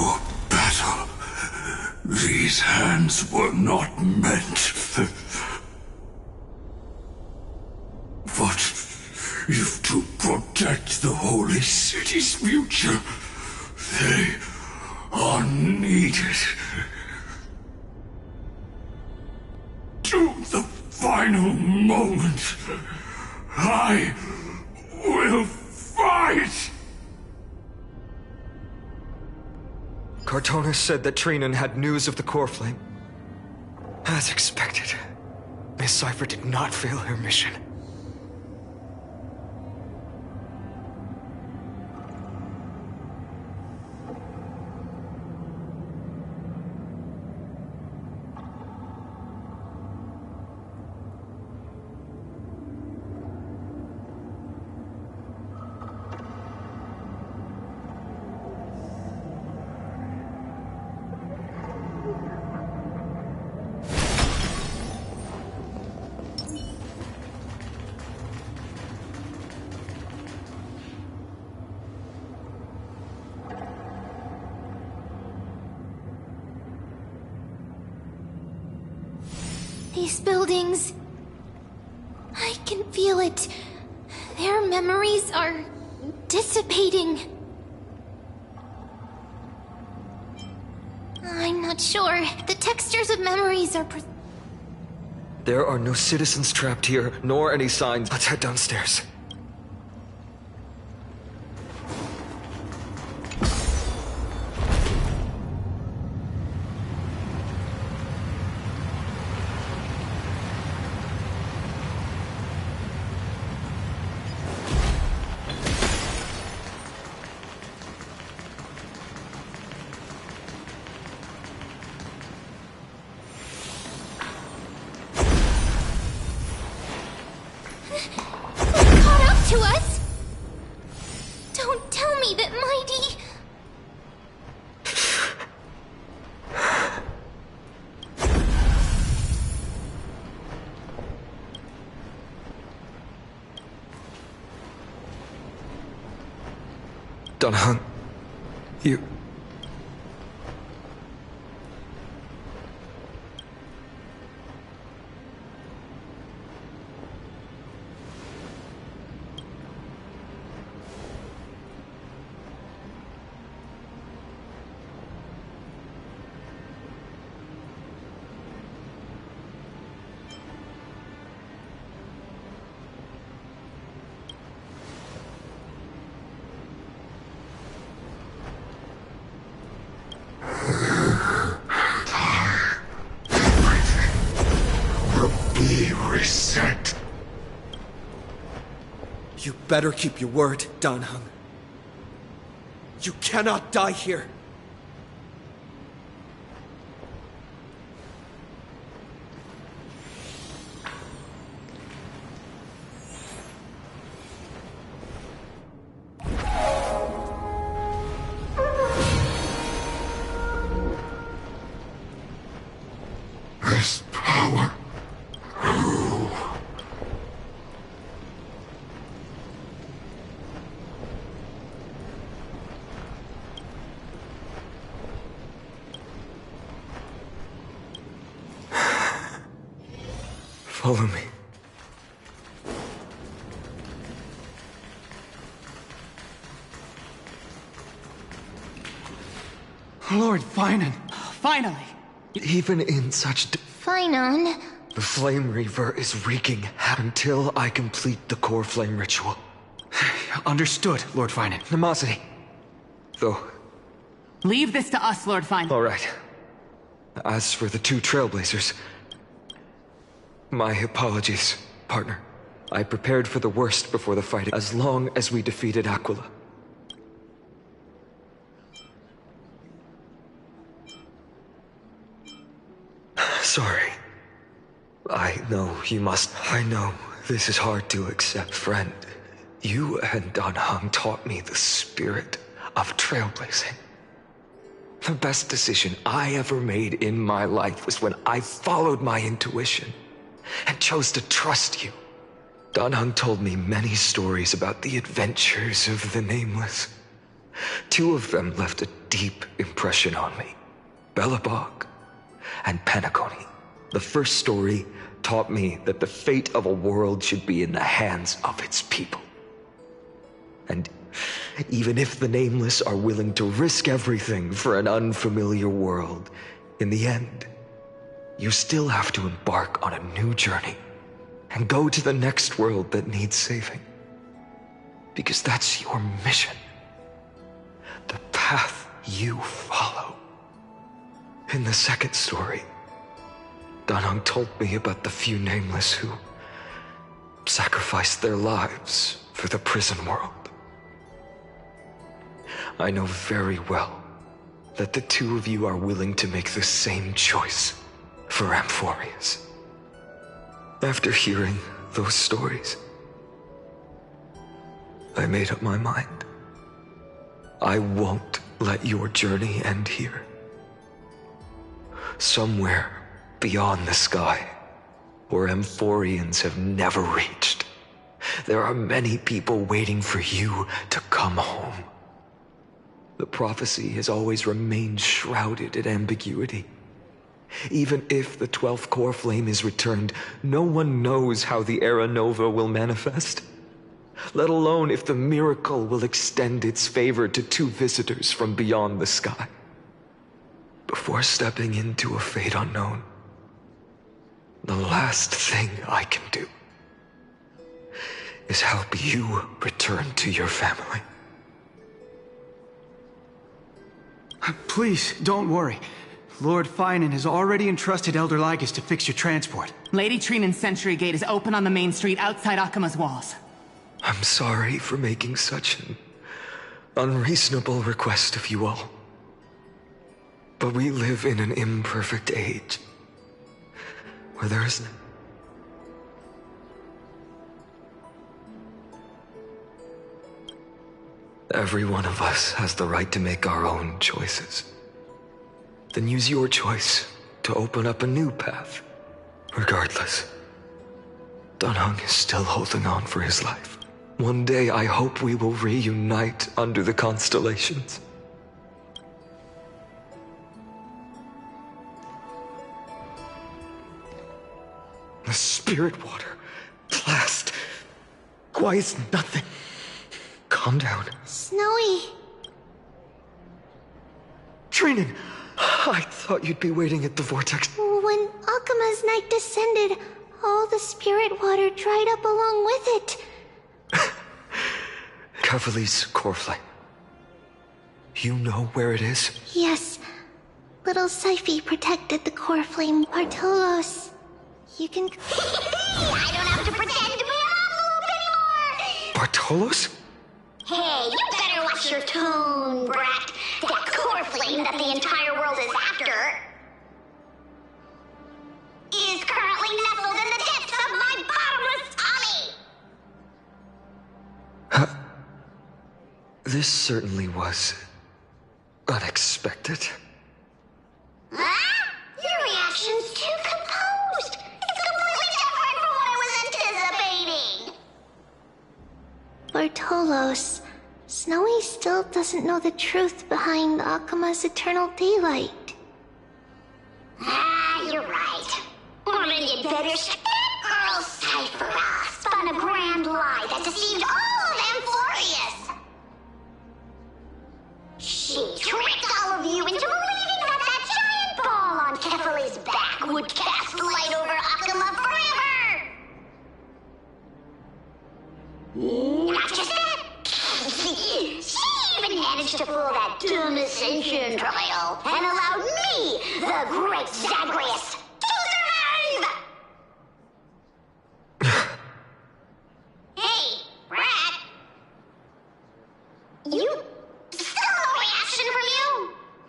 For battle. These hands were not meant. But if to protect the holy city's future, they are needed. To the final moment, I will fight! Cartonis said that Trinan had news of the core flame. As expected, Miss Cypher did not fail her mission. These buildings... I can feel it. Their memories are dissipating. I'm not sure. The textures of memories are... There are no citizens trapped here, nor any signs. Let's head downstairs. To us? Don't tell me that Mighty... Dunhung, you... Reset. You better keep your word, Danhung. You cannot die here. This power. Follow me. Lord Finan, finally! Even in such... Finan. The Flame Reaver is wreaking until I complete the core flame ritual. Understood, Lord Finan. Nemosity. Though... Leave this to us, Lord Finan. All right. As for the two Trailblazers... My apologies, partner. I prepared for the worst before the fight, as long as we defeated Aquila. Sorry. I know you must... I know this is hard to accept, friend. You and Danhung taught me the spirit of trailblazing. The best decision I ever made in my life was when I followed my intuition and chose to trust you. Danhung told me many stories about the adventures of the Nameless. Two of them left a deep impression on me. Belobog and Penacony. The first story taught me that the fate of a world should be in the hands of its people. And even if the Nameless are willing to risk everything for an unfamiliar world, in the end, you still have to embark on a new journey and go to the next world that needs saving. Because that's your mission. The path you follow. In the second story, Danhong told me about the few Nameless who sacrificed their lives for the prison world. I know very well that the two of you are willing to make the same choice for Amphorius. After hearing those stories, I made up my mind. I won't let your journey end here. Somewhere beyond the sky, where Amphorians have never reached, there are many people waiting for you to come home. The prophecy has always remained shrouded in ambiguity. Even if the 12th core flame is returned, no one knows how the Era Nova will manifest, let alone if the miracle will extend its favor to two visitors from beyond the sky. Before stepping into a fate unknown, the last thing I can do is help you return to your family. Please, don't worry. Lord Finan has already entrusted Elder Lygus to fix your transport. Lady Trinan's Sentry Gate is open on the main street outside Akima's walls. I'm sorry for making such an unreasonable request of you all. But we live in an imperfect age, where there is every one of us has the right to make our own choices. Then use your choice to open up a new path. Regardless, Danhong is still holding on for his life. One day I hope we will reunite under the constellations. The spirit water. Blast. Why is nothing? Calm down. Snowy. Trinan, I thought you'd be waiting at the vortex. When Akima's night descended, all the spirit water dried up along with it. Kavali's core flame. You know where it is? Yes. Little Syphi protected the core flame. Bartolos. You can... I don't have to pretend to be an envelope anymore! Bartolos? Hey, you better watch your tone, brat. That core flame that the entire world is after is currently nestled in the depths of my bottomless tummy! This certainly was unexpected. Huh? Your reaction's too composed. It's completely different from what I was anticipating. Bartolos, Snowy still doesn't know the truth behind Akima's eternal daylight. You're right. Well, then you'd better Girl Cyphera spun a grand lie that deceived all of Amphorius. She tricked all of you into believing that giant ball on Kefali's back would cast light over Akima forever! Not just that, she even managed to fool that dumb Ascension trial and allowed me, the Great Zagreus, to survive! Hey, Rat! You... still no reaction from you?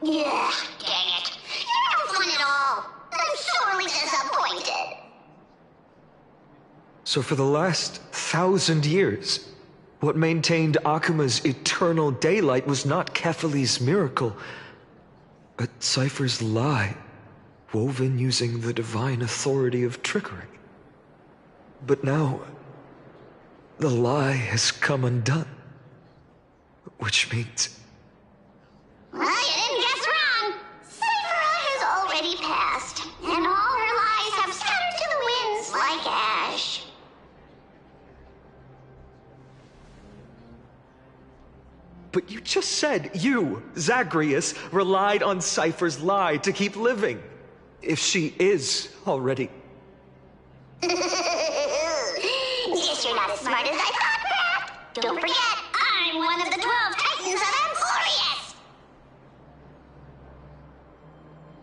Yeah, dang it. You're no fun at all. I'm sorely disappointed. So for the last 1,000 years, what maintained Akima's eternal daylight was not Kefali's miracle, but Cypher's lie, woven using the divine authority of trickery. But now, the lie has come undone, which means But you just said you, Zagreus, relied on Cypher's lie to keep living. If she is already... Guess you're not as smart as I thought, Pat. Don't forget, I'm one of the 12 Titans of Amphorius!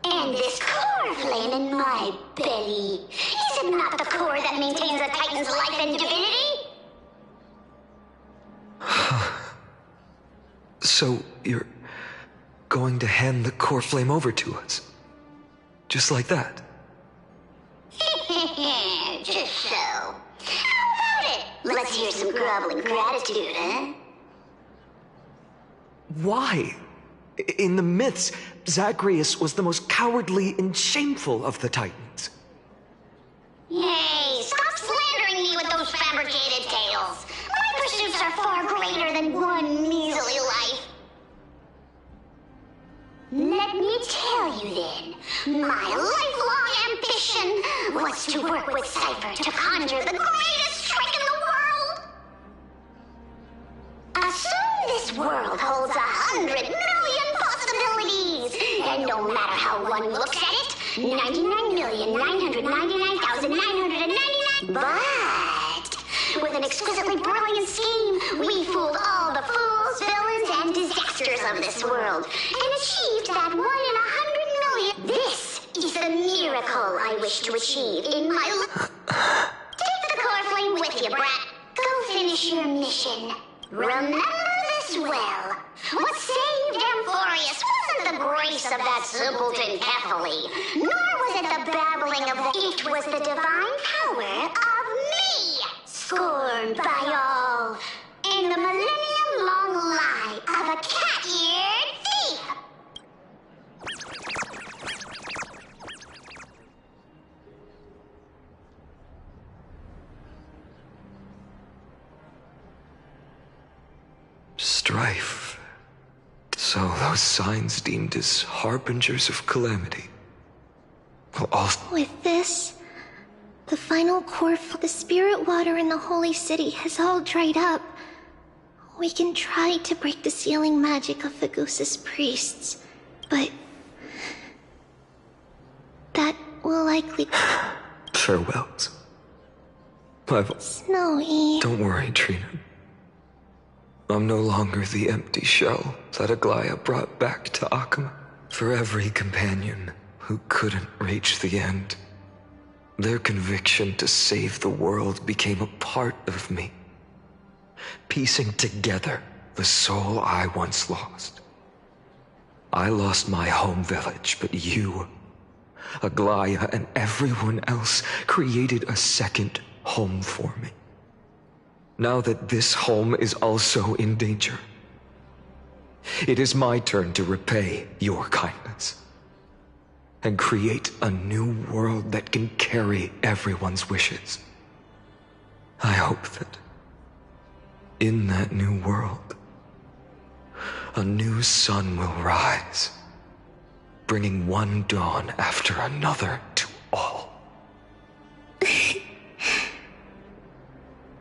And this core flame in my belly, is it not the core that maintains a Titan's life and divinity? So, you're going to hand the core flame over to us? Just like that? Just so. How about it? Let's hear some groveling gratitude, huh? Why? In the myths, Zagreus was the most cowardly and shameful of the Titans. Hey, stop slandering me with those fabricated tales. My pursuits are far greater than one measly life. Let me tell you then, my lifelong ambition was to work with Cypher to conjure the greatest trick in the world. Assume this world holds 100 million possibilities, and no matter how one looks at it, 99,999,999. But with an exquisitely brilliant scheme, we fooled all the fools, villains, and disasters of this world, and achieved that 1 in 100 million. This is the miracle I wish to achieve in my life. Take the core flame with you, brat. Go finish your mission. Remember this well. What saved Amphorius wasn't the grace of that simpleton Kephale, nor was it the babbling of the... It was the divine power of me, scorned by all, and the millennium-long lie of a cat-eared thief. Strife. So those signs deemed as harbingers of calamity will all... With this, the final core, the spirit water in the holy city has all dried up. We can try to break the sealing magic of the Goose's priests, but that will likely... Farewells. Snowy. Don't worry, Trina. I'm no longer the empty shell that Aglaya brought back to Akama. For every companion who couldn't reach the end, their conviction to save the world became a part of me, piecing together the soul I once lost. I lost my home village, but you, Aglaya, and everyone else created a second home for me. Now that this home is also in danger, it is my turn to repay your kindness and create a new world that can carry everyone's wishes. I hope that in that new world, a new sun will rise, bringing one dawn after another to all.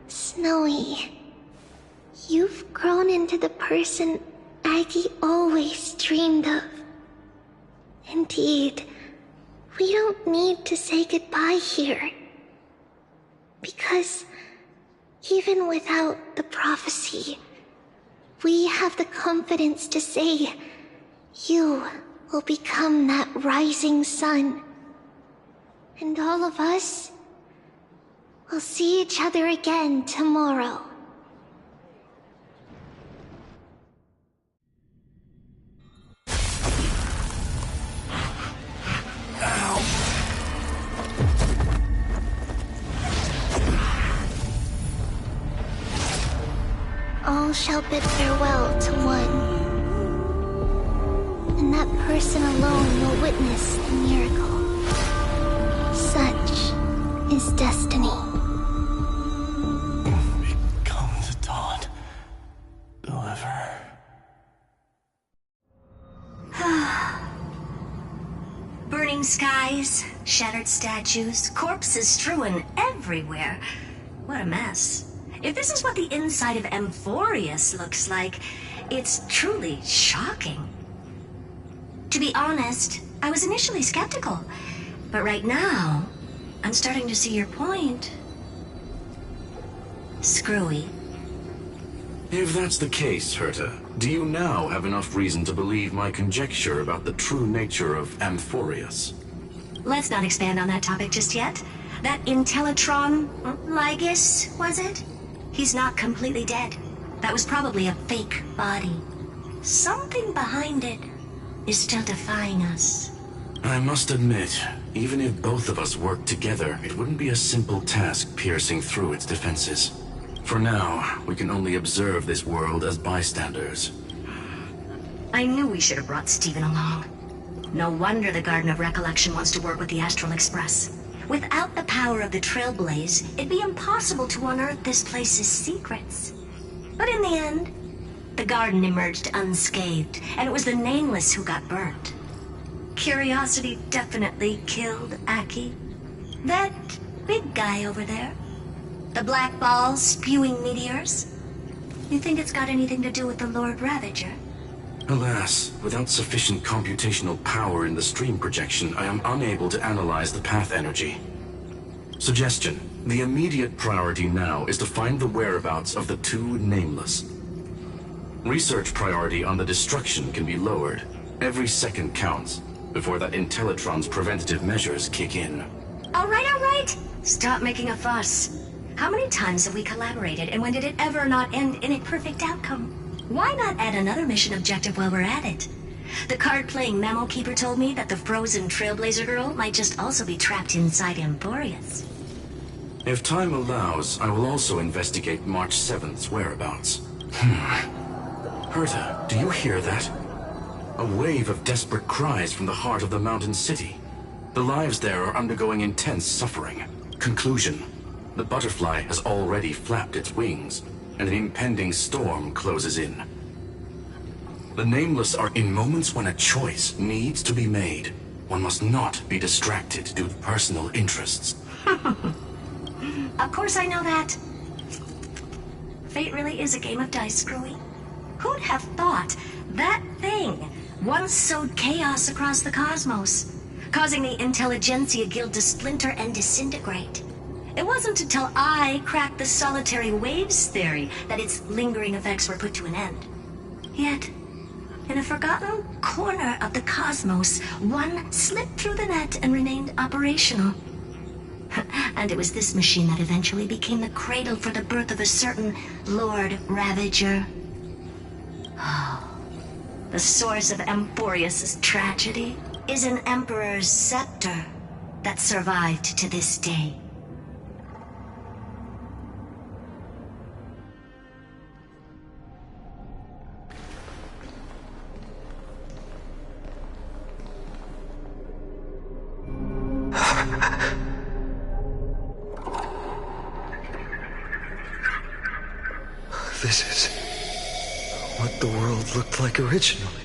Snowy, you've grown into the person Aggie always dreamed of. Indeed, we don't need to say goodbye here. Because even without the prophecy, we have the confidence to say you will become that rising sun. And all of us will see each other again tomorrow. All shall bid farewell to one, and that person alone will witness the miracle. Such is destiny. Become the dawn. Deliver. Burning skies, shattered statues, corpses strewn everywhere. What a mess. If this is what the inside of Amphorius looks like, It's truly shocking. To be honest, I was initially skeptical, but right now, I'm starting to see your point. Screwy. If that's the case, Herta, do you now have enough reason to believe my conjecture about the true nature of Amphorius? Let's not expand on that topic just yet. That Intellitron, Lygus, was it? He's not completely dead. That was probably a fake body. Something behind it is still defying us. I must admit, even if both of us worked together, it wouldn't be a simple task piercing through its defenses. For now, we can only observe this world as bystanders. I knew we should have brought Stephen along. No wonder the Garden of Recollection wants to work with the Astral Express. Without the power of the Trailblaze, it'd be impossible to unearth this place's secrets. But in the end, the garden emerged unscathed, and it was the Nameless who got burnt. Curiosity definitely killed Aki. That big guy over there, the black ball spewing meteors, you think it's got anything to do with the Lord Ravager? Alas, without sufficient computational power in the stream projection, I am unable to analyze the path energy. Suggestion: the immediate priority now is to find the whereabouts of the two Nameless. Research priority on the destruction can be lowered. Every second counts, before that Intellitron's preventative measures kick in. All right. Stop making a fuss. How many times have we collaborated, and when did it ever not end in a perfect outcome? Why not add another mission objective while we're at it? The card-playing memo keeper told me that the frozen Trailblazer girl might just also be trapped inside Amphorius. If time allows, I will also investigate March 7th's whereabouts. Herta, do you hear that? A wave of desperate cries from the heart of the mountain city. The lives there are undergoing intense suffering. Conclusion: the butterfly has already flapped its wings, and an impending storm closes in. The Nameless are in moments when a choice needs to be made. One must not be distracted due to personal interests. Of course I know that. Fate really is a game of dice, Screwy. Who'd have thought that thing once sowed chaos across the cosmos, causing the Intelligentsia Guild to splinter and disintegrate? It wasn't until I cracked the solitary waves theory that its lingering effects were put to an end. Yet, in a forgotten corner of the cosmos, one slipped through the net and remained operational. And it was this machine that eventually became the cradle for the birth of a certain Lord Ravager. The source of Amphorius' tragedy is an Emperor's scepter that survived to this day. This is what the world looked like originally.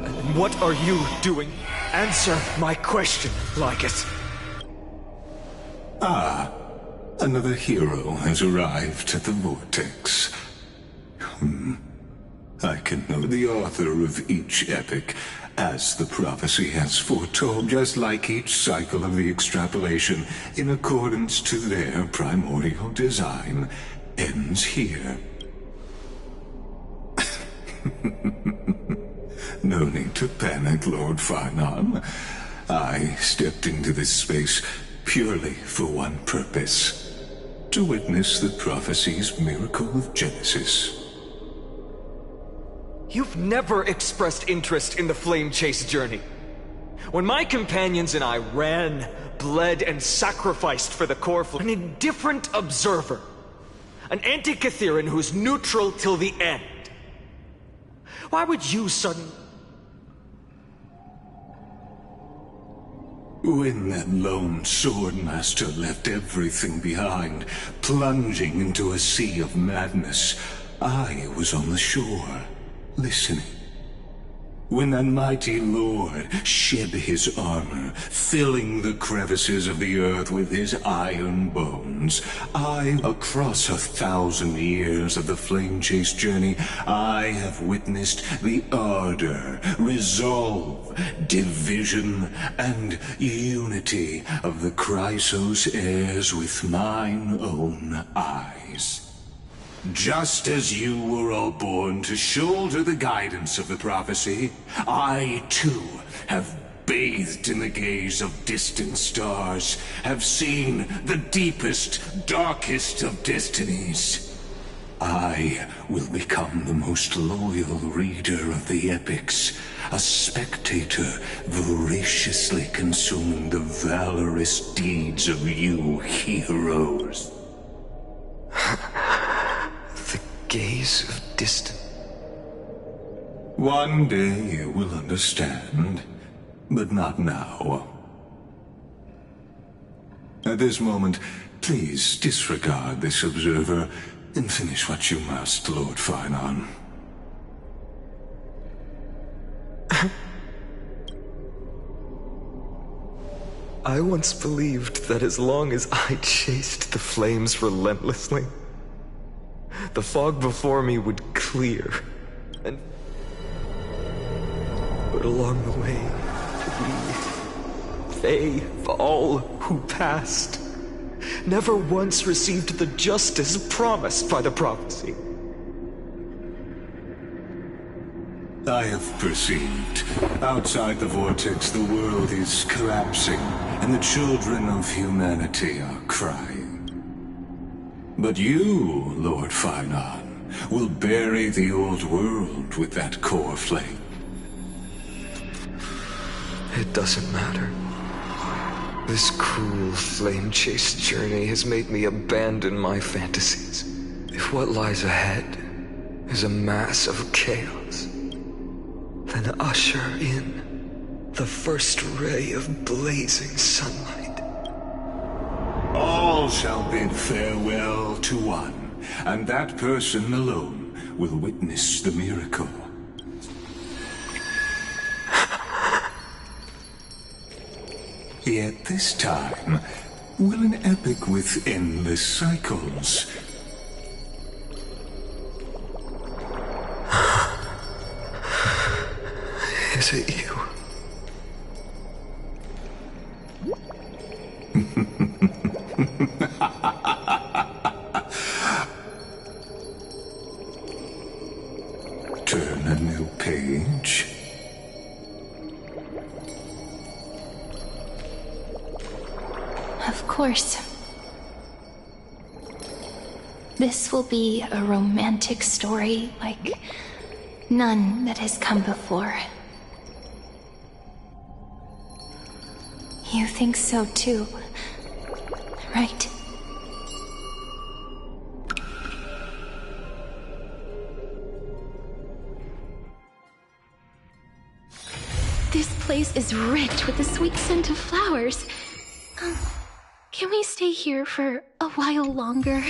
And what are you doing? Answer my question, Lygus. Ah, another hero has arrived at the Vortex. I can know the author of each epic, as the prophecy has foretold, just like each cycle of the extrapolation, in accordance to their primordial design, ends here. No need to panic, Lord Farnon. I stepped into this space purely for one purpose: to witness the prophecy's miracle of Genesis. You've never expressed interest in the Flame Chase journey. When my companions and I ran, bled, and sacrificed for the core flame, an indifferent observer, an anti-Catheran who's neutral till the end. Why would you suddenly... When that lone swordmaster left everything behind, plunging into a sea of madness, I was on the shore, listening. When that mighty lord shed his armor, filling the crevices of the earth with his iron bones, across 1,000 years of the flame chase journey, I have witnessed the ardor, resolve, division, and unity of the Chrysos heirs with mine own eyes. Just as you were all born to shoulder the guidance of the prophecy, I too have bathed in the gaze of distant stars, have seen the deepest, darkest of destinies. I will become the most loyal reader of the epics, a spectator voraciously consuming the valorous deeds of you heroes. Gaze of distant. One day you will understand, but not now. At this moment, please disregard this observer and finish what you must, Lord Finon. I once believed that as long as I chased the flames relentlessly, the fog before me would clear, but along the way, they, all who passed, never once received the justice promised by the prophecy. I have perceived. Outside the vortex, the world is collapsing, and the children of humanity are crying. But you, Lord Finon, will bury the old world with that core flame. It doesn't matter. This cruel flame-chase journey has made me abandon my fantasies. If what lies ahead is a mass of chaos, then usher in the first ray of blazing sunlight. All shall bid farewell to one, and that person alone will witness the miracle. Yet this time, will an epic with endless cycles Is it you? Turn a new page. Of course. This will be a romantic story like none that has come before. You think so too, right? This place is rich with the sweet scent of flowers. Can we stay here for a while longer?